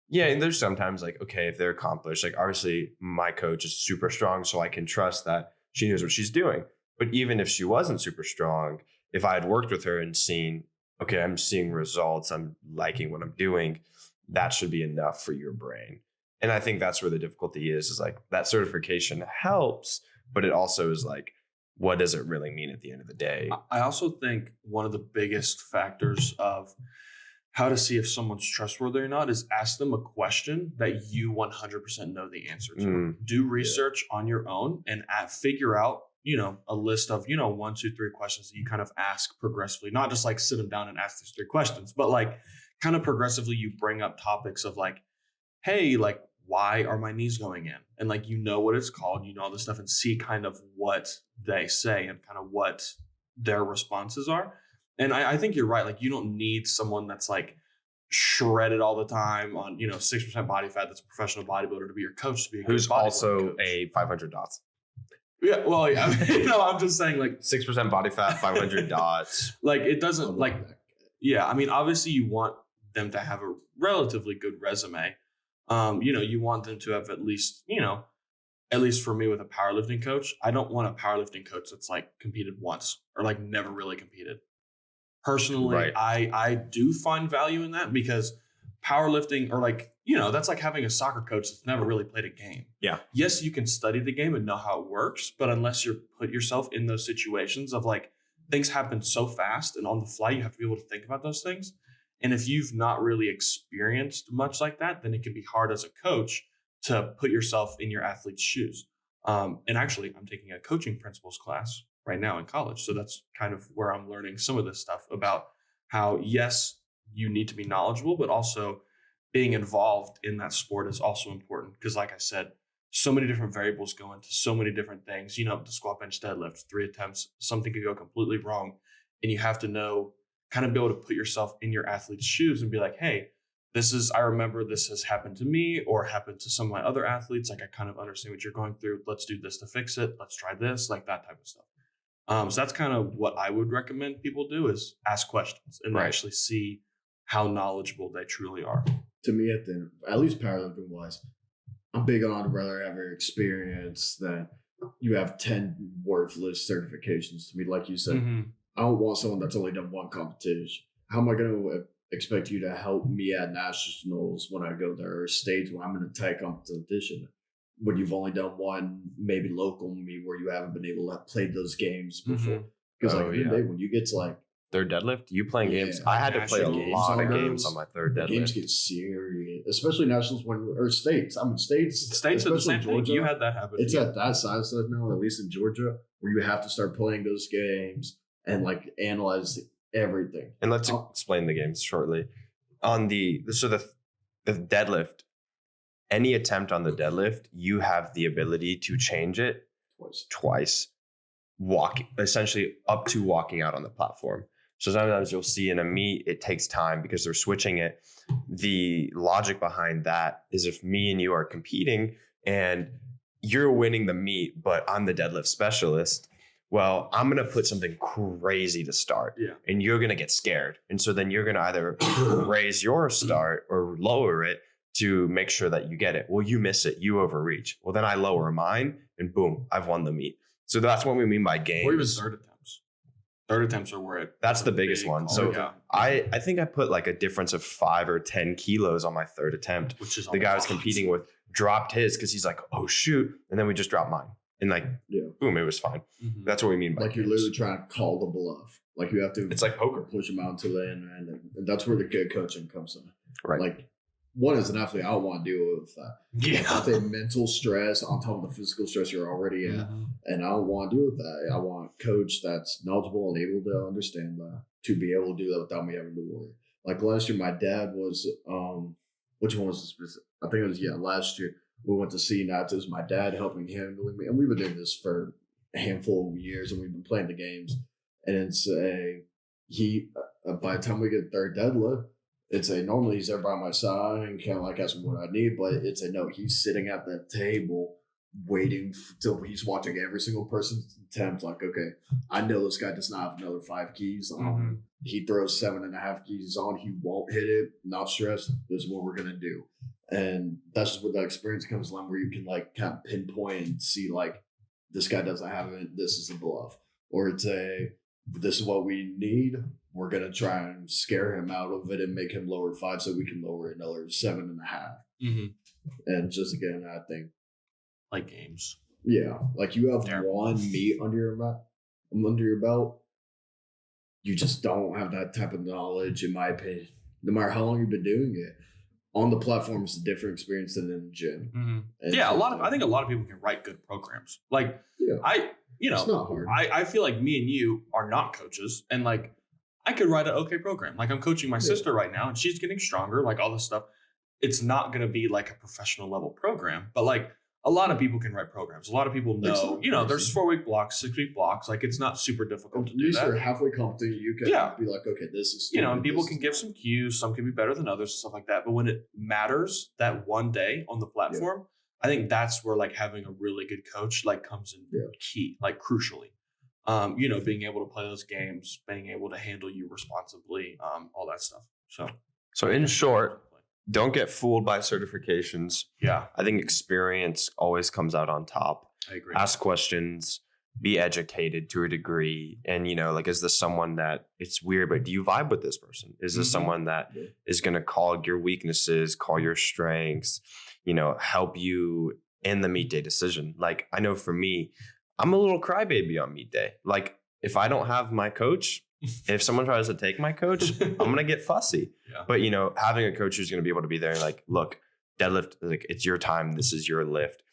[SPEAKER 2] yeah, and there's sometimes like, okay, if they're accomplished, like obviously my coach is super strong, so I can trust that she knows what she's doing. But even if she wasn't super strong, if I had worked with her and seen, okay, I'm seeing results, I'm liking what I'm doing, that should be enough for your brain. And I think that's where the difficulty is like that certification helps, but it also is like, what does it really mean at the end of the day?
[SPEAKER 1] I also think one of the biggest factors of how to see if someone's trustworthy or not is ask them a question that you 100% know the answer to. Do research on your own and figure out, you know, a list of, you know, 1, 2, 3 questions that you kind of ask progressively, not just like sit them down and ask these 3 questions, but like kind of progressively you bring up topics of like, hey, like, why are my knees going in? And like, you know what it's called, you know all this stuff, and see kind of what they say and kind of what their responses are. And I think you're right. Like, you don't need someone that's like shredded all the time on 6% body fat. That's a professional bodybuilder to be your coach, to be a
[SPEAKER 2] Who's
[SPEAKER 1] good bodybuilding
[SPEAKER 2] also
[SPEAKER 1] coach.
[SPEAKER 2] a 500 dots.
[SPEAKER 1] Yeah, well, yeah. I'm just saying, like,
[SPEAKER 2] 6% body fat, 500 dots.
[SPEAKER 1] like it doesn't
[SPEAKER 3] I'm
[SPEAKER 1] like
[SPEAKER 3] not that good.
[SPEAKER 1] yeah. I mean, obviously, you want them to have a relatively good resume. You want them to have at least for me with a powerlifting coach, I don't want a powerlifting coach that's like competed once or like never really competed. Personally,
[SPEAKER 2] Right.
[SPEAKER 1] I do find value in that because powerlifting or that's like having a soccer coach that's never really played a game.
[SPEAKER 2] Yeah.
[SPEAKER 1] Yes, you can study the game and know how it works, but unless you put yourself in those situations of like things happen so fast and on the fly, you have to be able to think about those things. And if you've not really experienced much like that, then it can be hard as a coach to put yourself in your athlete's shoes. And actually, I'm taking a coaching principles class right now in college. So that's kind of where I'm learning some of this stuff about how, yes, you need to be knowledgeable, but also being involved in that sport is also important. Because like I said, so many different variables go into so many different things. The squat, bench, deadlift, 3 attempts, something could go completely wrong. And you have to kind of be able to put yourself in your athlete's shoes and be like, hey, I remember this has happened to me or happened to some of my other athletes. Like, I kind of understand what you're going through. Let's do this to fix it. Let's try this, like that type of stuff. So that's kind of what I would recommend people do is ask questions and
[SPEAKER 2] Right.
[SPEAKER 1] actually see how knowledgeable they truly are.
[SPEAKER 3] To me, at least powerlifting wise, I'm big on rather have experience than you have 10 worthless certifications. To me, like you said, I don't want someone that's only done one competition. How am I going to expect you to help me at nationals when I go there or states when I'm in a tight competition when you've only done one, maybe local me where you haven't been able to play those games before? Because
[SPEAKER 2] Oh,
[SPEAKER 3] at the end of the day, when you get to like
[SPEAKER 2] Third deadlift? You playing
[SPEAKER 3] Yeah,
[SPEAKER 2] games? I had to play a
[SPEAKER 1] national games
[SPEAKER 2] lot of
[SPEAKER 3] on
[SPEAKER 2] games
[SPEAKER 3] those.
[SPEAKER 2] on my third
[SPEAKER 3] the games
[SPEAKER 2] deadlift.
[SPEAKER 3] get serious, especially nationals or states. I mean states
[SPEAKER 1] States are the
[SPEAKER 3] especially
[SPEAKER 1] same thing. You had that happen.
[SPEAKER 3] It's at that size stuff now, at least in Georgia, where you have to start playing those games and like analyze everything.
[SPEAKER 2] And let's
[SPEAKER 3] Oh.
[SPEAKER 2] explain the games shortly. On the deadlift, any attempt on the deadlift, you have the ability to change it twice, essentially up to walking out on the platform. So sometimes you'll see in a meet, it takes time because they're switching it. The logic behind that is if me and you are competing and you're winning the meet, but I'm the deadlift specialist, well, I'm going to put something crazy to start.
[SPEAKER 1] Yeah.
[SPEAKER 2] And you're going to get scared. And so then you're going to either raise your start or lower it to make sure that you get it. Well, you miss it. You overreach. Well, then I lower mine and boom, I've won the meet. So that's what we mean by games.
[SPEAKER 1] Or even third attempts. Third attempts are where
[SPEAKER 2] That's the biggest one. So
[SPEAKER 1] yeah,
[SPEAKER 2] I think I put like a difference of 5 or 10 kilos on my third attempt.
[SPEAKER 1] which is
[SPEAKER 2] The guy I was
[SPEAKER 1] a lot.
[SPEAKER 2] competing with dropped his because he's like, oh, shoot. And then we just dropped mine. And like,
[SPEAKER 3] Yeah.
[SPEAKER 2] boom, it was fine.
[SPEAKER 1] Mhm.
[SPEAKER 2] That's what we mean by
[SPEAKER 3] Like you're
[SPEAKER 2] games.
[SPEAKER 3] literally trying to call the bluff. Like you have to
[SPEAKER 2] It's like poker.
[SPEAKER 3] push them out until the end, and that's where the good coaching comes in.
[SPEAKER 2] Right.
[SPEAKER 3] Like one as an athlete, I don't want to deal with that.
[SPEAKER 1] Yeah.
[SPEAKER 3] That's a mental stress on top of the physical stress you're already in.
[SPEAKER 1] Mhm.
[SPEAKER 3] And I don't want to deal with that. I want a coach that's knowledgeable and able to understand that, to be able to do that without me having to worry. Like last year, my dad was, which one was the specific? I think it was, last year. We went to see Nats. It was my dad helping handling me. And we've been doing this for a handful of years and we've been playing the games. And it's by the time we get third deadlift, normally he's there by my side and kind of like asking what I need, but no, he's sitting at the table waiting till he's watching every single person's attempt. Like, okay, I know this guy does not have another 5 keys on.
[SPEAKER 1] Mhm.
[SPEAKER 3] He throws 7.5 keys on. He won't hit it. Not stressed. This is what we're gonna do. And that's just where that experience comes along, where you can like kind of pinpoint and see like this guy doesn't have it. This is a bluff, or this is what we need. We're gonna try and scare him out of it and make him lower 5 so we can lower it another 7.5.
[SPEAKER 1] Mhm.
[SPEAKER 3] And just again, I think,
[SPEAKER 1] Like games.
[SPEAKER 3] yeah, like you have
[SPEAKER 1] Yeah.
[SPEAKER 3] one meet under your belt. You just don't have that type of knowledge, in my opinion. No matter how long you've been doing it, on the platform is a different experience than in the gym.
[SPEAKER 1] Mhm.
[SPEAKER 3] And
[SPEAKER 1] Yeah,
[SPEAKER 3] just,
[SPEAKER 1] I think a lot of people can write good programs. Like
[SPEAKER 3] Yeah.
[SPEAKER 1] I
[SPEAKER 3] it's not hard.
[SPEAKER 1] I feel like me and you are not coaches, and like I could write an okay program. Like I'm coaching my sister right now, and she's getting stronger. Like all this stuff, it's not going to be like a professional level program, but like a lot of people can write programs. A lot of people
[SPEAKER 3] It's
[SPEAKER 1] know,
[SPEAKER 3] not
[SPEAKER 1] there's
[SPEAKER 3] crazy.
[SPEAKER 1] 4-week blocks, 6-week blocks. Like it's not super difficult to
[SPEAKER 3] At
[SPEAKER 1] do
[SPEAKER 3] least
[SPEAKER 1] that.
[SPEAKER 3] you're halfway competent. You can
[SPEAKER 1] Yeah.
[SPEAKER 3] be like, okay, this is
[SPEAKER 1] And
[SPEAKER 3] stupid,
[SPEAKER 1] people
[SPEAKER 3] this
[SPEAKER 1] can
[SPEAKER 3] is
[SPEAKER 1] give
[SPEAKER 3] not.
[SPEAKER 1] some cues. Some can be better than others and stuff like that. But when it matters that one day on the platform, I think that's where like having a really good coach like comes in
[SPEAKER 3] Yeah.
[SPEAKER 1] key, like crucially. Being able to play those games, being able to handle you responsibly, all that stuff.
[SPEAKER 2] So in short, don't get fooled by certifications.
[SPEAKER 1] yeah,
[SPEAKER 2] I think experience always comes out on top.
[SPEAKER 1] I agree.
[SPEAKER 2] Ask questions, be educated to a degree. And, like, is this someone that it's weird, but do you vibe with this person? Is this
[SPEAKER 1] Mhm.
[SPEAKER 2] someone that
[SPEAKER 3] Yeah.
[SPEAKER 2] is going to call your weaknesses, call your strengths, help you in the meet day decision? Like, I know for me, I'm a little crybaby on meet day. Like, if I don't have my coach, if someone tries to take my coach, I'm going to get fussy.
[SPEAKER 1] Yeah.
[SPEAKER 2] But, having a coach who's going to be able to be there and like, look, deadlift, like it's your time. This is your lift,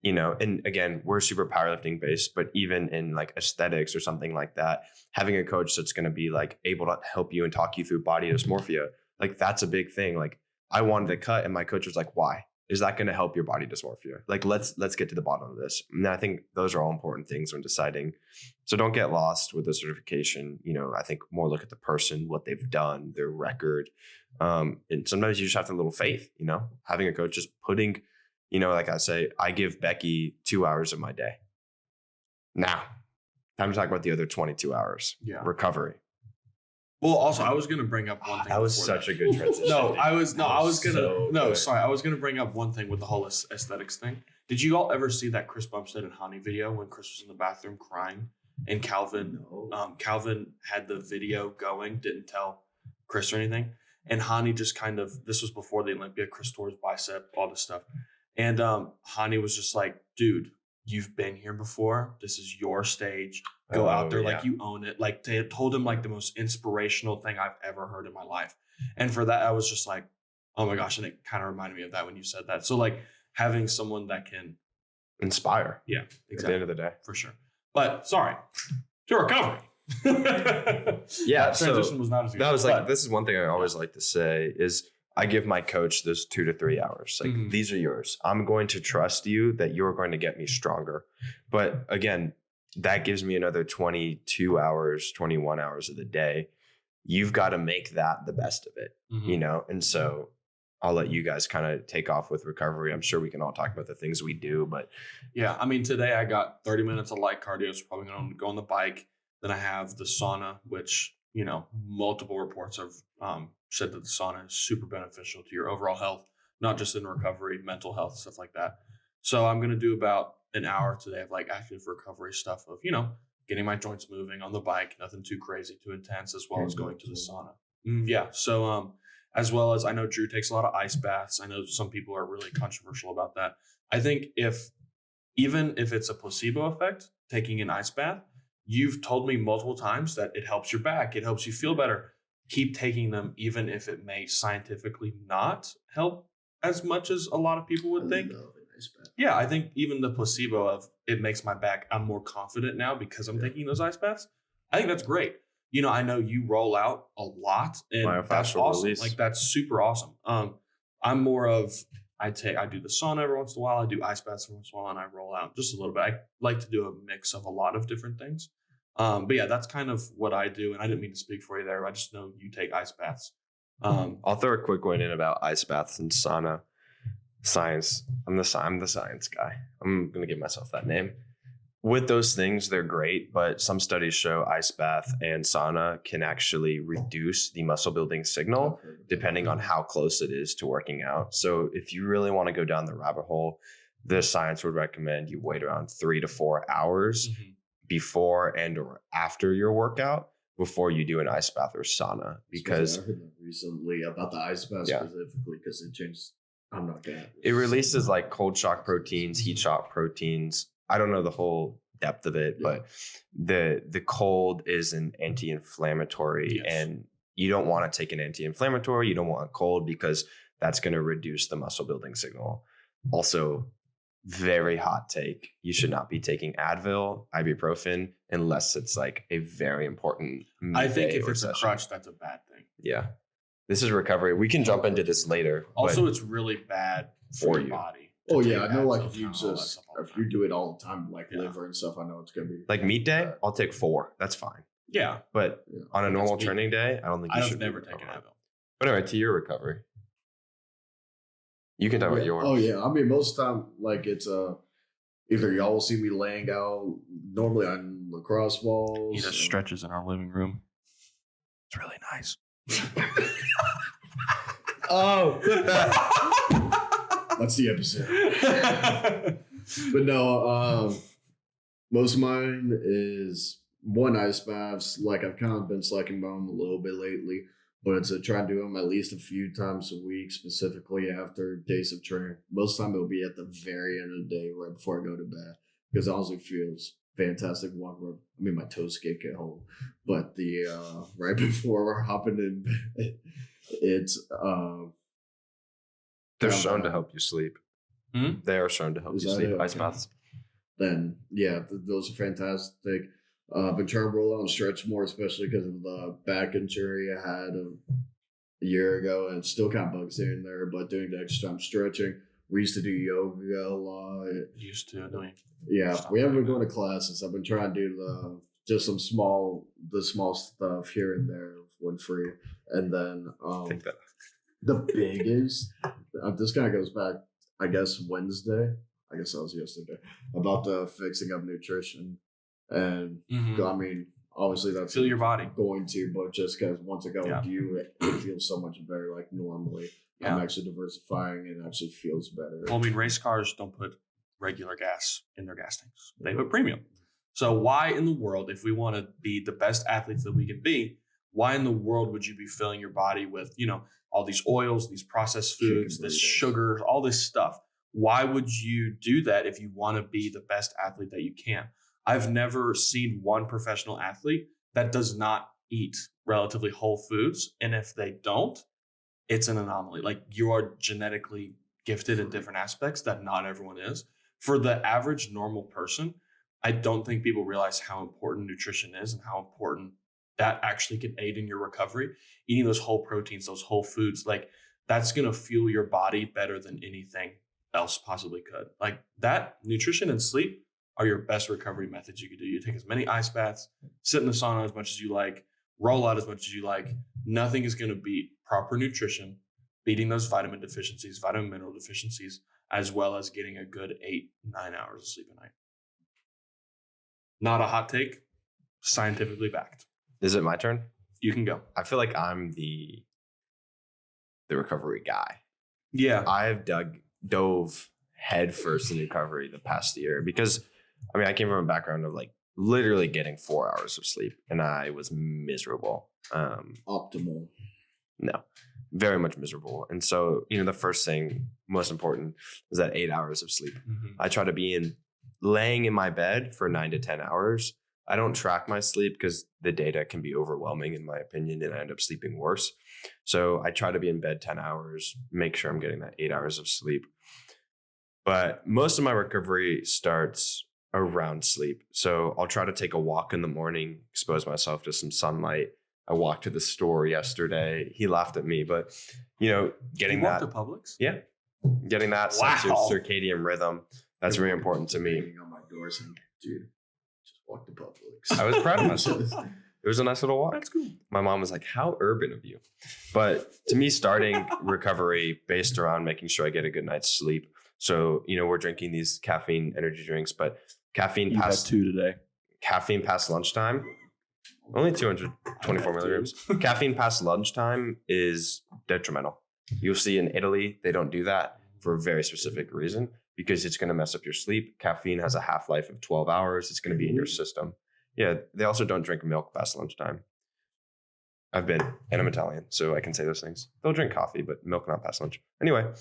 [SPEAKER 2] and again, we're super powerlifting based, but even in like aesthetics or something like that, having a coach that's going to be like able to help you and talk you through body dysmorphia, like that's a big thing. Like I wanted to cut and my coach was like, why? Is that going to help your body dysmorphia? Like, let's get to the bottom of this. And I think those are all important things when deciding. So don't get lost with the certification. I think more look at the person, what they've done, their record. And sometimes you just have to have a little faith, having a coach, just putting, like I say, I give Becky 2 hours of my day. Now, time to talk about the other 22 hours.
[SPEAKER 1] Yeah.
[SPEAKER 2] Recovery.
[SPEAKER 1] Well, also, I was going to bring up one thing.
[SPEAKER 2] That was
[SPEAKER 1] before
[SPEAKER 2] such a good transition.
[SPEAKER 1] I was going to bring up one thing with the whole aesthetics thing. Did you all ever see that Chris Bumstead and Hani video when Chris was in the bathroom crying and Calvin had the video going, didn't tell Chris or anything. And Hani just this was before the Olympia, Chris tore his bicep, all this stuff. And Hani was just like, dude, you've been here before. This is your stage. Go out there like you own it. Like they told him like the most inspirational thing I've ever heard in my life. And for that, I was just like, oh my gosh. And it kind of reminded me of that when you said that. So like having someone that can
[SPEAKER 2] inspire.
[SPEAKER 1] Yeah,
[SPEAKER 2] At the
[SPEAKER 1] exactly.
[SPEAKER 2] end of the day.
[SPEAKER 1] For sure. But sorry, to recovery.
[SPEAKER 2] Yeah.
[SPEAKER 1] That transition was not as good.
[SPEAKER 2] That was like,
[SPEAKER 1] but-
[SPEAKER 2] this is one thing I always like to say is I give my coach those 2 to 3 hours. Like
[SPEAKER 1] Mhm.
[SPEAKER 2] these are yours. I'm going to trust you that you're going to get me stronger. But again, that gives me another 22 hours, 21 hours of the day. You've got to make that the best of it,
[SPEAKER 1] Mhm.
[SPEAKER 2] And so I'll let you guys kind of take off with recovery. I'm sure we can all talk about the things we do, but
[SPEAKER 1] Yeah, I mean, today I got 30 minutes of light cardio, so probably going to go on the bike. Then I have the sauna, which, multiple reports have said that the sauna is super beneficial to your overall health, not just in recovery, mental health, stuff like that. So I'm going to do about an hour today of like active recovery stuff of, getting my joints moving on the bike, nothing too crazy, too intense, as well as going to the sauna. Yeah. So, as well as I know Drew takes a lot of ice baths. I know some people are really controversial about that. I think even if it's a placebo effect, taking an ice bath, you've told me multiple times that it helps your back. It helps you feel better. Keep taking them, even if it may scientifically not help as much as a lot of people would think. Yeah, I think even the placebo of it makes my back, I'm more confident now because I'm taking those ice baths. I think that's great. I know you roll out a lot and that's
[SPEAKER 2] Myofascial
[SPEAKER 1] awesome.
[SPEAKER 2] release.
[SPEAKER 1] Like that's super awesome. I'm more of, I do the sauna every once in a while. I do ice baths every once in a while and I roll out just a little bit. I like to do a mix of a lot of different things. But yeah, that's kind of what I do. And I didn't mean to speak for you there. I just know you take ice baths.
[SPEAKER 2] I'll throw a quick one in about ice baths and sauna. Science. I'm the science guy. I'm going to give myself that name. With those things, they're great, but some studies show ice bath and sauna can actually reduce the muscle building signal depending on how close it is to working out. So if you really want to go down the rabbit hole, the science would recommend you wait around 3 to 4 hours before and or after your workout before you do an ice bath or sauna, because
[SPEAKER 3] I heard that recently about the ice bath specifically because it changed. I'm not gonna.
[SPEAKER 2] it releases like cold shock proteins, heat shock proteins. I don't know the whole depth of it, but the cold is an anti-inflammatory, and you don't want to take an anti-inflammatory. You don't want cold because that's going to reduce the muscle building signal. Also, very hot take. You should not be taking Advil, ibuprofen, unless it's like a very important.
[SPEAKER 1] I think
[SPEAKER 2] midday
[SPEAKER 1] if
[SPEAKER 2] or
[SPEAKER 1] it's a
[SPEAKER 2] session.
[SPEAKER 1] crutch, that's a bad thing.
[SPEAKER 2] Yeah. This is recovery. We can jump into this later.
[SPEAKER 1] Also,
[SPEAKER 2] but
[SPEAKER 1] it's really bad
[SPEAKER 2] For
[SPEAKER 1] for your
[SPEAKER 2] you.
[SPEAKER 1] body.
[SPEAKER 3] Oh
[SPEAKER 1] to
[SPEAKER 3] yeah, I
[SPEAKER 1] take
[SPEAKER 3] know.
[SPEAKER 1] abs,
[SPEAKER 3] Like
[SPEAKER 1] I'll
[SPEAKER 3] if you
[SPEAKER 1] count all that
[SPEAKER 3] just
[SPEAKER 1] stuff all the
[SPEAKER 3] if you
[SPEAKER 1] time.
[SPEAKER 3] do it all the time, like
[SPEAKER 1] Yeah.
[SPEAKER 3] liver and stuff, I know it's gonna be
[SPEAKER 2] Like meat day, I'll take 4. That's fine.
[SPEAKER 1] Yeah,
[SPEAKER 2] But
[SPEAKER 3] Yeah.
[SPEAKER 2] on a
[SPEAKER 1] That's
[SPEAKER 2] normal
[SPEAKER 1] meat.
[SPEAKER 2] training day, I don't think you
[SPEAKER 1] I've
[SPEAKER 2] should
[SPEAKER 1] never
[SPEAKER 2] be
[SPEAKER 1] taken
[SPEAKER 2] recovering.
[SPEAKER 1] Advil.
[SPEAKER 2] But anyway, to your recovery. You can talk about
[SPEAKER 3] Yeah.
[SPEAKER 2] yours.
[SPEAKER 3] Oh yeah, I mean most of the time, like it's either y'all will see me laying out normally on lacrosse balls.
[SPEAKER 1] He does stretches in our living room. It's really nice.
[SPEAKER 2] Oh, clip that.
[SPEAKER 3] That's the episode. But no, most of mine is one ice baths. Like I've kind of been slacking by them a little bit lately, but it's a try to do them at least a few times a week, specifically after days of training. Most of the time it'll be at the very end of the day, right before I go to bed, because it honestly feels fantastic walking around. I mean, my toes get home, but the right before we're hopping in bed, it's
[SPEAKER 2] They're
[SPEAKER 3] kind of,
[SPEAKER 2] shown to help you sleep.
[SPEAKER 1] Hmm?
[SPEAKER 2] They are shown to help
[SPEAKER 3] Is
[SPEAKER 2] you
[SPEAKER 3] that
[SPEAKER 2] sleep.
[SPEAKER 3] it?
[SPEAKER 2] Ice
[SPEAKER 3] Okay.
[SPEAKER 2] baths.
[SPEAKER 3] then yeah, those are fantastic. Been trying to roll out and stretch more, especially because of the back injury I had a year ago, and it still kind of bugs here and there. But doing the extra time stretching, we used to do yoga a lot.
[SPEAKER 1] Used to, don't you?
[SPEAKER 3] Yeah,
[SPEAKER 1] Stop
[SPEAKER 3] we haven't been
[SPEAKER 1] doing
[SPEAKER 3] going to classes. I've been trying to do just some small stuff here and there when free, and then
[SPEAKER 2] Take that.
[SPEAKER 3] the biggest. This kind of goes back, I guess Wednesday. I guess that was yesterday about the fixing of nutrition, and
[SPEAKER 1] Mhm.
[SPEAKER 3] I mean, obviously that's
[SPEAKER 1] Feel your body.
[SPEAKER 3] going to, but just because once I go
[SPEAKER 1] Yeah.
[SPEAKER 3] with you, it feels so much better. Like normally, I'm
[SPEAKER 1] Yeah.
[SPEAKER 3] actually diversifying, and it actually feels better.
[SPEAKER 1] Well, I mean, race cars don't put regular gas in their gas tanks. They put premium. So why in the world, if we want to be the best athletes that we can be, why in the world would you be filling your body with, all these oils, these processed
[SPEAKER 3] Chicken
[SPEAKER 1] foods, this
[SPEAKER 3] burritos.
[SPEAKER 1] sugar, all this stuff? Why would you do that if you want to be the best athlete that you can? I've never seen one professional athlete that does not eat relatively whole foods. And if they don't, it's an anomaly. Like you are genetically gifted in different aspects that not everyone is. For the average normal person, I don't think people realize how important nutrition is and how important that actually can aid in your recovery. Eating those whole proteins, those whole foods, like that's going to fuel your body better than anything else possibly could. Like that, nutrition and sleep are your best recovery methods you could do. You take as many ice baths, sit in the sauna as much as you like, roll out as much as you like. Nothing is going to beat proper nutrition, beating those vitamin deficiencies, vitamin mineral deficiencies, as well as getting a good 8-9 hours of sleep a night. Not a hot take, scientifically backed.
[SPEAKER 2] Is it my turn?
[SPEAKER 1] You can go.
[SPEAKER 2] I feel like I'm the recovery guy.
[SPEAKER 1] Yeah.
[SPEAKER 2] I've dove headfirst in recovery the past year because, I mean, I came from a background of like literally getting 4 hours of sleep, and I was miserable.
[SPEAKER 3] Optimal.
[SPEAKER 2] No, very much miserable. And so, the first thing, most important, is that 8 hours of sleep.
[SPEAKER 1] Mhm.
[SPEAKER 2] I try to be laying in my bed for 9 to 10 hours. I don't track my sleep because the data can be overwhelming in my opinion, and I end up sleeping worse. So I try to be in bed 10 hours, make sure I'm getting that 8 hours of sleep. But most of my recovery starts around sleep. So I'll try to take a walk in the morning, expose myself to some sunlight. I walked to the store yesterday. He laughed at me, but getting
[SPEAKER 1] You walk
[SPEAKER 2] that,
[SPEAKER 1] to Publix?
[SPEAKER 2] yeah, getting that sense of
[SPEAKER 1] Wow.
[SPEAKER 2] circadian rhythm. That's very important to me.
[SPEAKER 3] Banging on my door saying, "Dude, just walk to Publix."
[SPEAKER 2] I was proud of myself. It was a nice little walk.
[SPEAKER 1] That's cool.
[SPEAKER 2] My mom was like, "How urban of you." But to me, starting recovery based around making sure I get a good night's sleep. So, we're drinking these caffeine energy drinks, but caffeine
[SPEAKER 1] You had
[SPEAKER 2] past
[SPEAKER 1] 2 today.
[SPEAKER 2] lunchtime, only 224 milligrams. Caffeine past lunchtime is detrimental. You'll see in Italy, they don't do that for a very specific reason because it's going to mess up your sleep. Caffeine has a half-life of 12 hours. It's going to be in your system. Yeah, they also don't drink milk past lunchtime. And I'm Italian, so I can say those things. They'll drink coffee, but milk not past lunch. Anyway,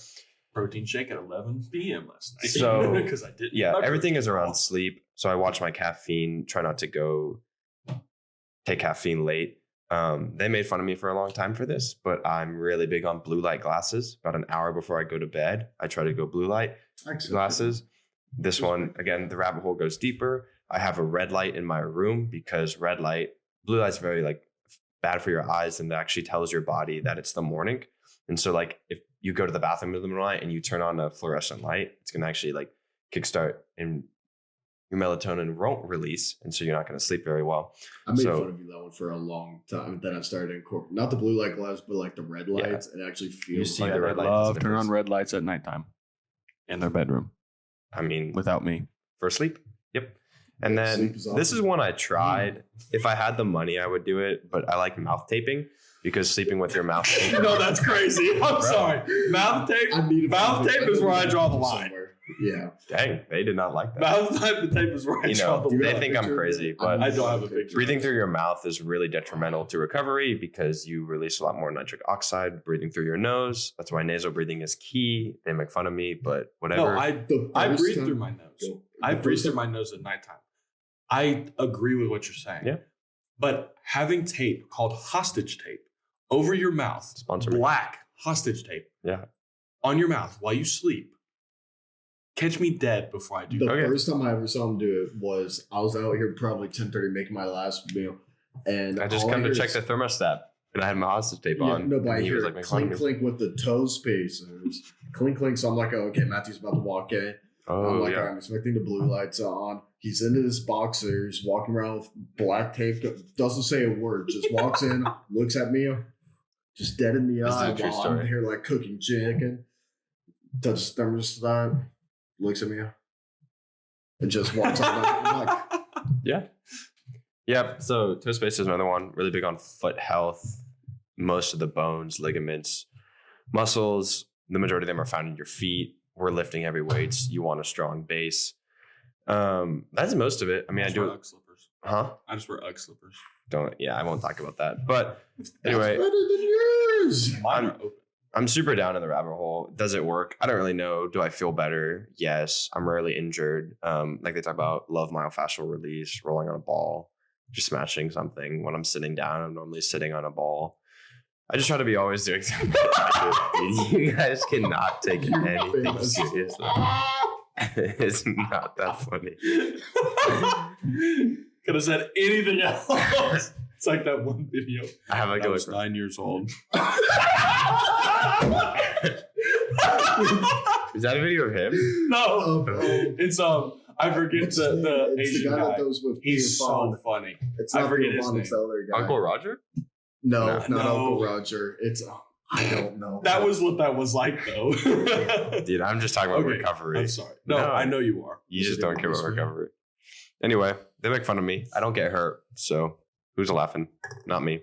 [SPEAKER 1] Protein shake at 11 p.m. last night.
[SPEAKER 2] So,
[SPEAKER 1] because I didn't.
[SPEAKER 2] yeah,
[SPEAKER 1] my
[SPEAKER 2] everything
[SPEAKER 1] protein.
[SPEAKER 2] is around sleep. So I watch my caffeine, try not to go take caffeine late. They made fun of me for a long time for this, but I'm really big on blue light glasses. About an hour before I go to bed, I try to go blue light glasses. This one, again, the rabbit hole goes deeper. I have a red light in my room because blue light's very bad for your eyes, and it actually tells your body that it's the morning. And so if you go to the bathroom in the middle of the night and you turn on a fluorescent light, it's going to actually like kickstart and your melatonin won't release. And so you're not going to sleep very well.
[SPEAKER 3] I made
[SPEAKER 2] So-
[SPEAKER 3] fun of you that one for a long time. Then I started incorporating not the blue light gloves, but like the red
[SPEAKER 2] Yeah.
[SPEAKER 3] lights. It actually
[SPEAKER 2] You
[SPEAKER 3] feels
[SPEAKER 2] see
[SPEAKER 1] Oh,
[SPEAKER 3] like
[SPEAKER 2] the
[SPEAKER 1] yeah,
[SPEAKER 2] red
[SPEAKER 1] they
[SPEAKER 2] lights
[SPEAKER 1] love
[SPEAKER 2] is
[SPEAKER 1] turn on
[SPEAKER 2] different.
[SPEAKER 1] red lights at nighttime in their bedroom
[SPEAKER 2] I mean,
[SPEAKER 1] without me.
[SPEAKER 2] for sleep. Yep. And
[SPEAKER 3] Yeah,
[SPEAKER 2] then
[SPEAKER 3] sleep is
[SPEAKER 2] this is
[SPEAKER 3] awesome.
[SPEAKER 2] one I tried. If I had the money, I would do it, but I like mouth taping because sleeping with your mouth taped.
[SPEAKER 1] No, that's crazy. I'm sorry. Mouth tape.
[SPEAKER 3] I need a
[SPEAKER 1] Mouth tape is where I draw the line.
[SPEAKER 3] somewhere. Yeah.
[SPEAKER 2] Dang, they did not like that.
[SPEAKER 1] Mouth tape is where I
[SPEAKER 2] You
[SPEAKER 1] draw
[SPEAKER 2] know,
[SPEAKER 1] the
[SPEAKER 3] you
[SPEAKER 2] they
[SPEAKER 1] line.
[SPEAKER 2] think I'm
[SPEAKER 3] picture?
[SPEAKER 2] crazy, but
[SPEAKER 1] I don't have a picture.
[SPEAKER 2] breathing through your mouth is really detrimental to recovery because you release a lot more nitric oxide breathing through your nose. That's why nasal breathing is key. They make fun of me, but whatever.
[SPEAKER 1] No, I
[SPEAKER 3] The first
[SPEAKER 1] breathe
[SPEAKER 3] time-
[SPEAKER 1] through my nose.
[SPEAKER 3] Go.
[SPEAKER 1] I
[SPEAKER 3] The
[SPEAKER 1] breathe
[SPEAKER 3] first
[SPEAKER 1] through
[SPEAKER 3] time-
[SPEAKER 1] my nose at nighttime. I agree with what you're saying.
[SPEAKER 2] Yeah.
[SPEAKER 1] But having tape called hostage tape over your mouth,
[SPEAKER 2] Sponsor me.
[SPEAKER 1] black hostage tape
[SPEAKER 2] Yeah.
[SPEAKER 1] on your mouth while you sleep, catch me dead before I do
[SPEAKER 3] The
[SPEAKER 1] that.
[SPEAKER 2] Okay.
[SPEAKER 3] first time I ever saw him do it was I was out here probably 10:30 making my last meal, and
[SPEAKER 2] I just
[SPEAKER 3] all
[SPEAKER 2] come to
[SPEAKER 3] hear
[SPEAKER 2] check
[SPEAKER 3] is-
[SPEAKER 2] the thermostat and I had my hostage tape
[SPEAKER 3] Yeah,
[SPEAKER 2] on.
[SPEAKER 3] no, but I
[SPEAKER 2] and he
[SPEAKER 3] hear
[SPEAKER 2] was like, making fun of
[SPEAKER 3] clink
[SPEAKER 2] me.
[SPEAKER 3] clink with the toe spacers, clink clink. So I'm like, oh, okay, Matthew's about to walk in. I'm
[SPEAKER 2] Oh,
[SPEAKER 3] like,
[SPEAKER 2] yeah.
[SPEAKER 3] I'm expecting the blue lights on. He's in his boxers, walking around with black tape. Doesn't say a word. Just walks in, looks at me, just dead in the
[SPEAKER 2] This is a
[SPEAKER 3] eye
[SPEAKER 2] true
[SPEAKER 3] while
[SPEAKER 2] story.
[SPEAKER 3] I'm here like cooking chicken. Touches the thermostat, looks at me, and just walks on. I'm like,
[SPEAKER 2] Yeah. Yep. So toe space is another one. Really big on foot health. Most of the bones, ligaments, muscles, the majority of them are found in your feet. We're lifting heavy weights. You want a strong base. That's most of it. I mean, I
[SPEAKER 1] just wear
[SPEAKER 2] do.
[SPEAKER 1] Ugg slippers.
[SPEAKER 2] Huh?
[SPEAKER 1] I just wear Ugg slippers.
[SPEAKER 2] Don't. Yeah, I won't talk about that. But
[SPEAKER 3] that's
[SPEAKER 2] anyway,
[SPEAKER 3] better than yours.
[SPEAKER 1] Mine are open.
[SPEAKER 2] I'm super down in the rabbit hole. Does it work? I don't really know. Do I feel better? Yes. I'm rarely injured. Like they talk about love myofascial release, rolling on a ball, just smashing something. When I'm sitting down, I'm normally sitting on a ball. I just try to be always doing something. You guys cannot take anything
[SPEAKER 3] famous.
[SPEAKER 2] seriously. It's not that funny.
[SPEAKER 1] Could have said anything else. It's like that one video.
[SPEAKER 2] I have like
[SPEAKER 1] I
[SPEAKER 2] a
[SPEAKER 1] was
[SPEAKER 2] look.
[SPEAKER 1] 9 years old.
[SPEAKER 2] Is that a video of him?
[SPEAKER 1] No,
[SPEAKER 3] Oh,
[SPEAKER 1] it's I forget
[SPEAKER 3] What's
[SPEAKER 1] the
[SPEAKER 3] his name? It's
[SPEAKER 1] Asian
[SPEAKER 3] the guy
[SPEAKER 1] guy.
[SPEAKER 3] that goes with
[SPEAKER 1] He's
[SPEAKER 3] Peter
[SPEAKER 1] so
[SPEAKER 3] Pan.
[SPEAKER 1] funny.
[SPEAKER 3] It's
[SPEAKER 1] I
[SPEAKER 3] not
[SPEAKER 1] forget
[SPEAKER 3] Peter
[SPEAKER 1] his
[SPEAKER 3] Pan, it's the
[SPEAKER 1] name.
[SPEAKER 3] other guy.
[SPEAKER 2] Uncle Roger?
[SPEAKER 3] No,
[SPEAKER 2] No.
[SPEAKER 3] not
[SPEAKER 1] No.
[SPEAKER 3] Uncle Roger. It's I don't know.
[SPEAKER 1] That was what that was like, though.
[SPEAKER 2] Dude, I'm just talking about
[SPEAKER 1] Okay,
[SPEAKER 2] recovery.
[SPEAKER 1] I'm sorry. No,
[SPEAKER 2] No.
[SPEAKER 1] I know you are.
[SPEAKER 2] You
[SPEAKER 3] Is
[SPEAKER 2] just
[SPEAKER 3] it
[SPEAKER 2] don't care about
[SPEAKER 3] embarrassing?
[SPEAKER 2] recovery. Anyway, they make fun of me. I don't get hurt. So who's laughing? Not me.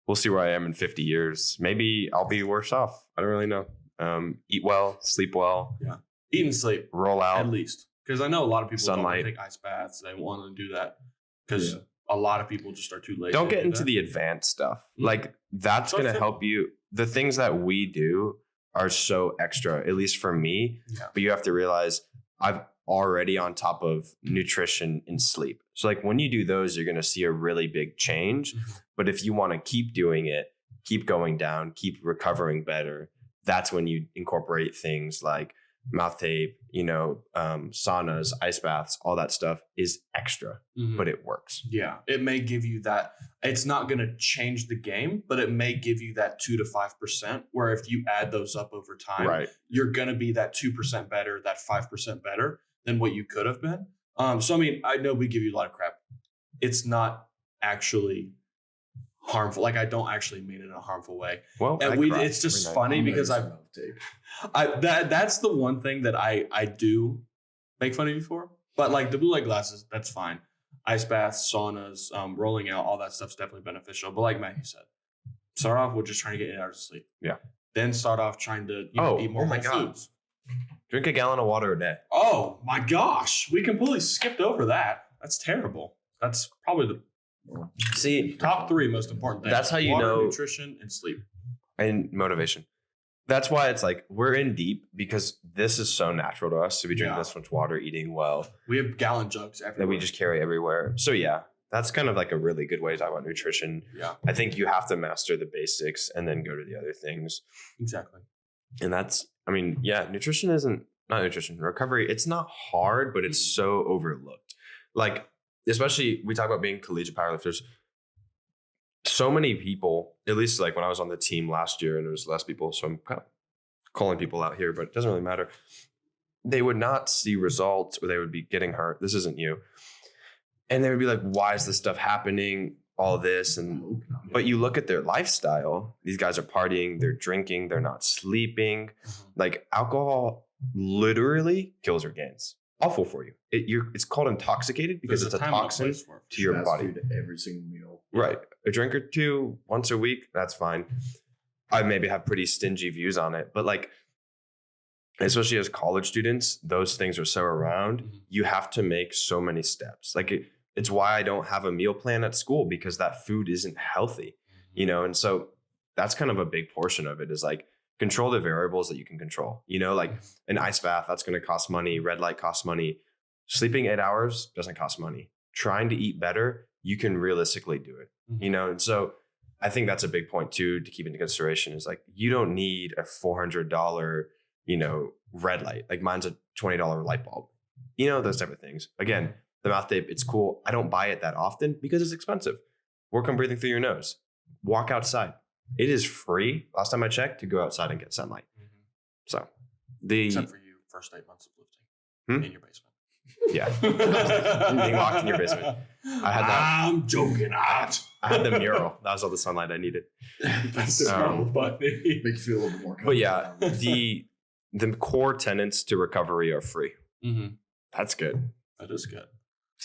[SPEAKER 2] We'll see where I am in 50 years. Maybe I'll be worse off. I don't really know. Eat well, sleep well,
[SPEAKER 1] Eat and sleep,
[SPEAKER 2] roll
[SPEAKER 1] at
[SPEAKER 2] out.
[SPEAKER 1] least. Because I know a lot of people don't
[SPEAKER 2] Sunlight.
[SPEAKER 1] want to take ice baths. They want to do that. Because
[SPEAKER 3] Yeah.
[SPEAKER 1] a lot of people just are too lazy.
[SPEAKER 2] Don't
[SPEAKER 1] to
[SPEAKER 2] get
[SPEAKER 1] do
[SPEAKER 2] into
[SPEAKER 1] that.
[SPEAKER 2] the advanced stuff.
[SPEAKER 1] Mhm.
[SPEAKER 2] Like that's
[SPEAKER 1] So
[SPEAKER 2] going to
[SPEAKER 1] simple.
[SPEAKER 2] help you. The things that we do are so extra, at least for me.
[SPEAKER 1] Yeah.
[SPEAKER 2] But you have to realize I've already on top of nutrition and sleep. So like when you do those, you're going to see a really big change.
[SPEAKER 1] Mhm.
[SPEAKER 2] But if you want to keep doing it, keep going down, keep recovering better, that's when you incorporate things like mouth tape, saunas, ice baths, all that stuff is extra,
[SPEAKER 1] Mhm.
[SPEAKER 2] but it works.
[SPEAKER 1] Yeah, it may give you that. It's not going to change the game, but it may give you that 2 to 5%. Where if you add those up over time,
[SPEAKER 2] Right.
[SPEAKER 1] you're going to be that 2% better, that 5% better than what you could have been. So I mean, I know we give you a lot of crap. It's not actually harmful. Like I don't actually mean it in a harmful way.
[SPEAKER 2] Well,
[SPEAKER 1] And it's just
[SPEAKER 2] every night.
[SPEAKER 1] funny
[SPEAKER 3] I'll
[SPEAKER 1] because
[SPEAKER 3] never mouth tape.
[SPEAKER 1] that's the one thing that I do make fun of you for. But like the blue light glasses, that's fine. Ice baths, saunas, rolling out, all that stuff's definitely beneficial. But like Matthew said, start off with just trying to get 8 hours of sleep.
[SPEAKER 2] Yeah.
[SPEAKER 1] Then start off trying to eat more
[SPEAKER 2] oh my
[SPEAKER 1] whole
[SPEAKER 2] God.
[SPEAKER 1] foods.
[SPEAKER 2] Drink a gallon of water a day.
[SPEAKER 1] Oh my gosh, we completely skipped over that. That's terrible. That's probably the
[SPEAKER 2] See,
[SPEAKER 1] top 3 most important things.
[SPEAKER 2] That's how you
[SPEAKER 1] Water,
[SPEAKER 2] know-
[SPEAKER 1] nutrition, and sleep.
[SPEAKER 2] and motivation. That's why it's like we're in deep because this is so natural to us to be drinking
[SPEAKER 1] Yeah.
[SPEAKER 2] this much water, eating well,
[SPEAKER 1] We have gallon jugs everywhere.
[SPEAKER 2] that we just carry everywhere. So yeah, that's kind of like a really good way to talk about nutrition.
[SPEAKER 1] Yeah,
[SPEAKER 2] I think you have to master the basics and then go to the other things.
[SPEAKER 1] exactly.
[SPEAKER 2] And that's, I mean, yeah, nutrition isn't, not nutrition, recovery, it's not hard, but it's so overlooked. Like, especially we talk about being collegiate powerlifters. So many people, at least like when I was on the team last year and there was less people, so I'm kind of calling people out here, but it doesn't really matter. They would not see results, or they would be getting hurt. This isn't you. And they would be like, why is this stuff happening? All this. And but you look at their lifestyle, these guys are partying, they're drinking, they're not sleeping. Like alcohol literally kills organs. Awful for you. It's called intoxicated because
[SPEAKER 1] There's
[SPEAKER 2] it's a
[SPEAKER 1] time and
[SPEAKER 2] toxin
[SPEAKER 1] place for it.
[SPEAKER 2] to your
[SPEAKER 3] Fast
[SPEAKER 2] body.
[SPEAKER 3] food every single meal.
[SPEAKER 2] Right. A drink or two once a week, that's fine. I maybe have pretty stingy views on it, but like, especially as college students, those things are so around. You have to make so many steps. Like it's why I don't have a meal plan at school, because that food isn't healthy, you know? And so that's kind of a big portion of it, is like control the variables that you can control, you know, like an ice bath, that's going to cost money. Red light costs money. Sleeping 8 hours doesn't cost money. Trying to eat better, you can realistically do it, you know? And so I think that's a big point too, to keep into consideration, is like, you don't need a $400, you know, red light. Like mine's a $20 light bulb, you know, those type of things. Again, the mouth tape, it's cool. I don't buy it that often because it's expensive. Work on breathing through your nose. Walk outside. It is free, last time I checked, to go outside and get sunlight. So
[SPEAKER 1] Except for you, first 8 months of lifting in your basement.
[SPEAKER 2] Yeah. Being locked in your basement. I had that.
[SPEAKER 1] I'm joking.
[SPEAKER 2] I had the mural. That was all the sunlight I needed.
[SPEAKER 1] That's so funny.
[SPEAKER 3] Make you feel a little bit more
[SPEAKER 2] But yeah,
[SPEAKER 3] comfortable.
[SPEAKER 2] the core tenets to recovery are free. That's good.
[SPEAKER 1] That is good.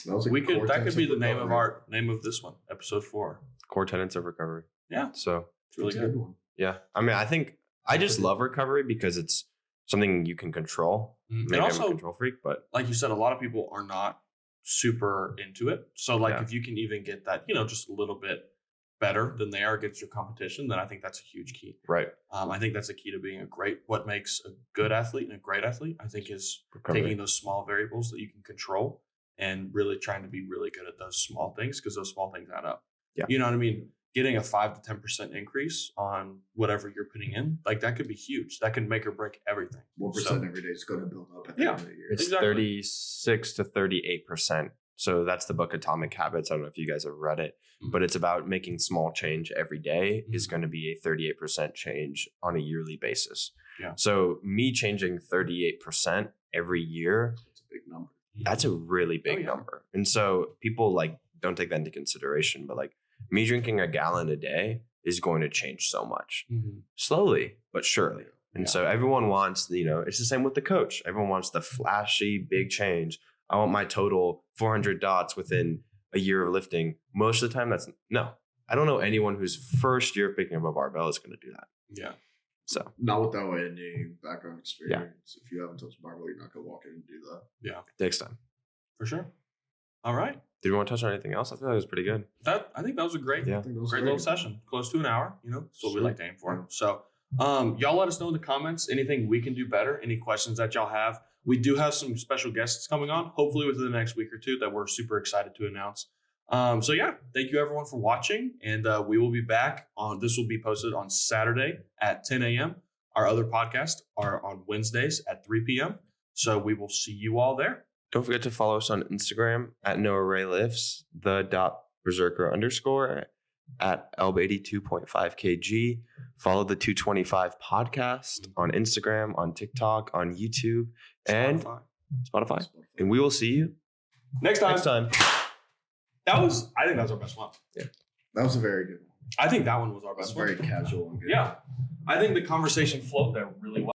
[SPEAKER 3] That was a
[SPEAKER 1] That
[SPEAKER 3] core
[SPEAKER 1] could be the name of
[SPEAKER 3] recovery.
[SPEAKER 1] name of this one, episode 4.
[SPEAKER 2] Core tenets of recovery.
[SPEAKER 1] Yeah.
[SPEAKER 2] So
[SPEAKER 1] It's really
[SPEAKER 3] That's a
[SPEAKER 1] good.
[SPEAKER 3] one.
[SPEAKER 2] yeah. I mean, I think I just love recovery because it's something you can control.
[SPEAKER 1] And
[SPEAKER 2] Maybe I'm a
[SPEAKER 1] also,
[SPEAKER 2] control freak, but
[SPEAKER 1] like you said, a lot of people are not super into it. So like
[SPEAKER 2] Yeah.
[SPEAKER 1] if you can even get that, you know, just a little bit better than they are against your competition, then I think that's a huge key.
[SPEAKER 2] right.
[SPEAKER 1] I think that's the key to being what makes a good athlete and a great athlete, I think, is
[SPEAKER 2] Recovery.
[SPEAKER 1] taking those small variables that you can control and really trying to be really good at those small things, because those small things add up.
[SPEAKER 2] Yeah.
[SPEAKER 1] You know what I mean? Getting a 5 to 10% increase on whatever you're putting in, like that could be huge. That can make or break everything.
[SPEAKER 3] 1% every day is going to build up at the
[SPEAKER 1] Yeah.
[SPEAKER 3] end of the year.
[SPEAKER 2] It's
[SPEAKER 1] Exactly.
[SPEAKER 2] 36 to 38%. So that's the book Atomic Habits. I don't know if you guys have read it, but it's about making small change every day is going to be a 38% change on a yearly basis.
[SPEAKER 1] Yeah.
[SPEAKER 2] So me changing 38% every year,
[SPEAKER 3] It's a big number.
[SPEAKER 2] that's a really big
[SPEAKER 1] yeah.
[SPEAKER 2] number. And so people like don't take that into consideration, but like me drinking a gallon a day is going to change so much. Slowly, but surely. And
[SPEAKER 1] Yeah.
[SPEAKER 2] so everyone wants, you know, it's the same with the coach. Everyone wants the flashy big change. I want my total 400 dots within a year of lifting. Most of the time, no. I don't know anyone whose first year of picking up a barbell is going to do that.
[SPEAKER 1] Yeah.
[SPEAKER 2] So
[SPEAKER 3] Not without any background experience. If you haven't touched barbell, you're not going to walk in and do that.
[SPEAKER 1] Yeah.
[SPEAKER 2] next time.
[SPEAKER 1] For sure. All right.
[SPEAKER 2] Did we want to touch on anything else? I thought that was pretty good.
[SPEAKER 1] I think that was a great,
[SPEAKER 2] Yeah.
[SPEAKER 3] I think that was
[SPEAKER 1] great
[SPEAKER 3] very
[SPEAKER 1] little
[SPEAKER 3] good.
[SPEAKER 1] session. Close to an hour. You know, that's what we
[SPEAKER 3] Sure.
[SPEAKER 1] like to aim for.
[SPEAKER 3] Yeah.
[SPEAKER 1] So, y'all let us know in the comments anything we can do better. Any questions that y'all have. We do have some special guests coming on, hopefully within the next week or two, that we're super excited to announce. So yeah, thank you everyone for watching, and we will be back on. This will be posted on Saturday at 10 a.m. Our other podcasts are on Wednesdays at 3 p.m. So we will see you all there.
[SPEAKER 2] Don't forget to follow us on Instagram at NoahRayLifts, _berserker_ at ELB82.5kg. Follow the 225 podcast on Instagram, on TikTok, on YouTube, and Spotify. And we will see you
[SPEAKER 1] Next time.
[SPEAKER 2] next time.
[SPEAKER 1] I think that was our best one.
[SPEAKER 3] That was a very good one.
[SPEAKER 1] I think that one was our
[SPEAKER 3] That was
[SPEAKER 1] best
[SPEAKER 3] very
[SPEAKER 1] one.
[SPEAKER 3] casual and good.
[SPEAKER 1] Yeah. I think the conversation flowed there really well.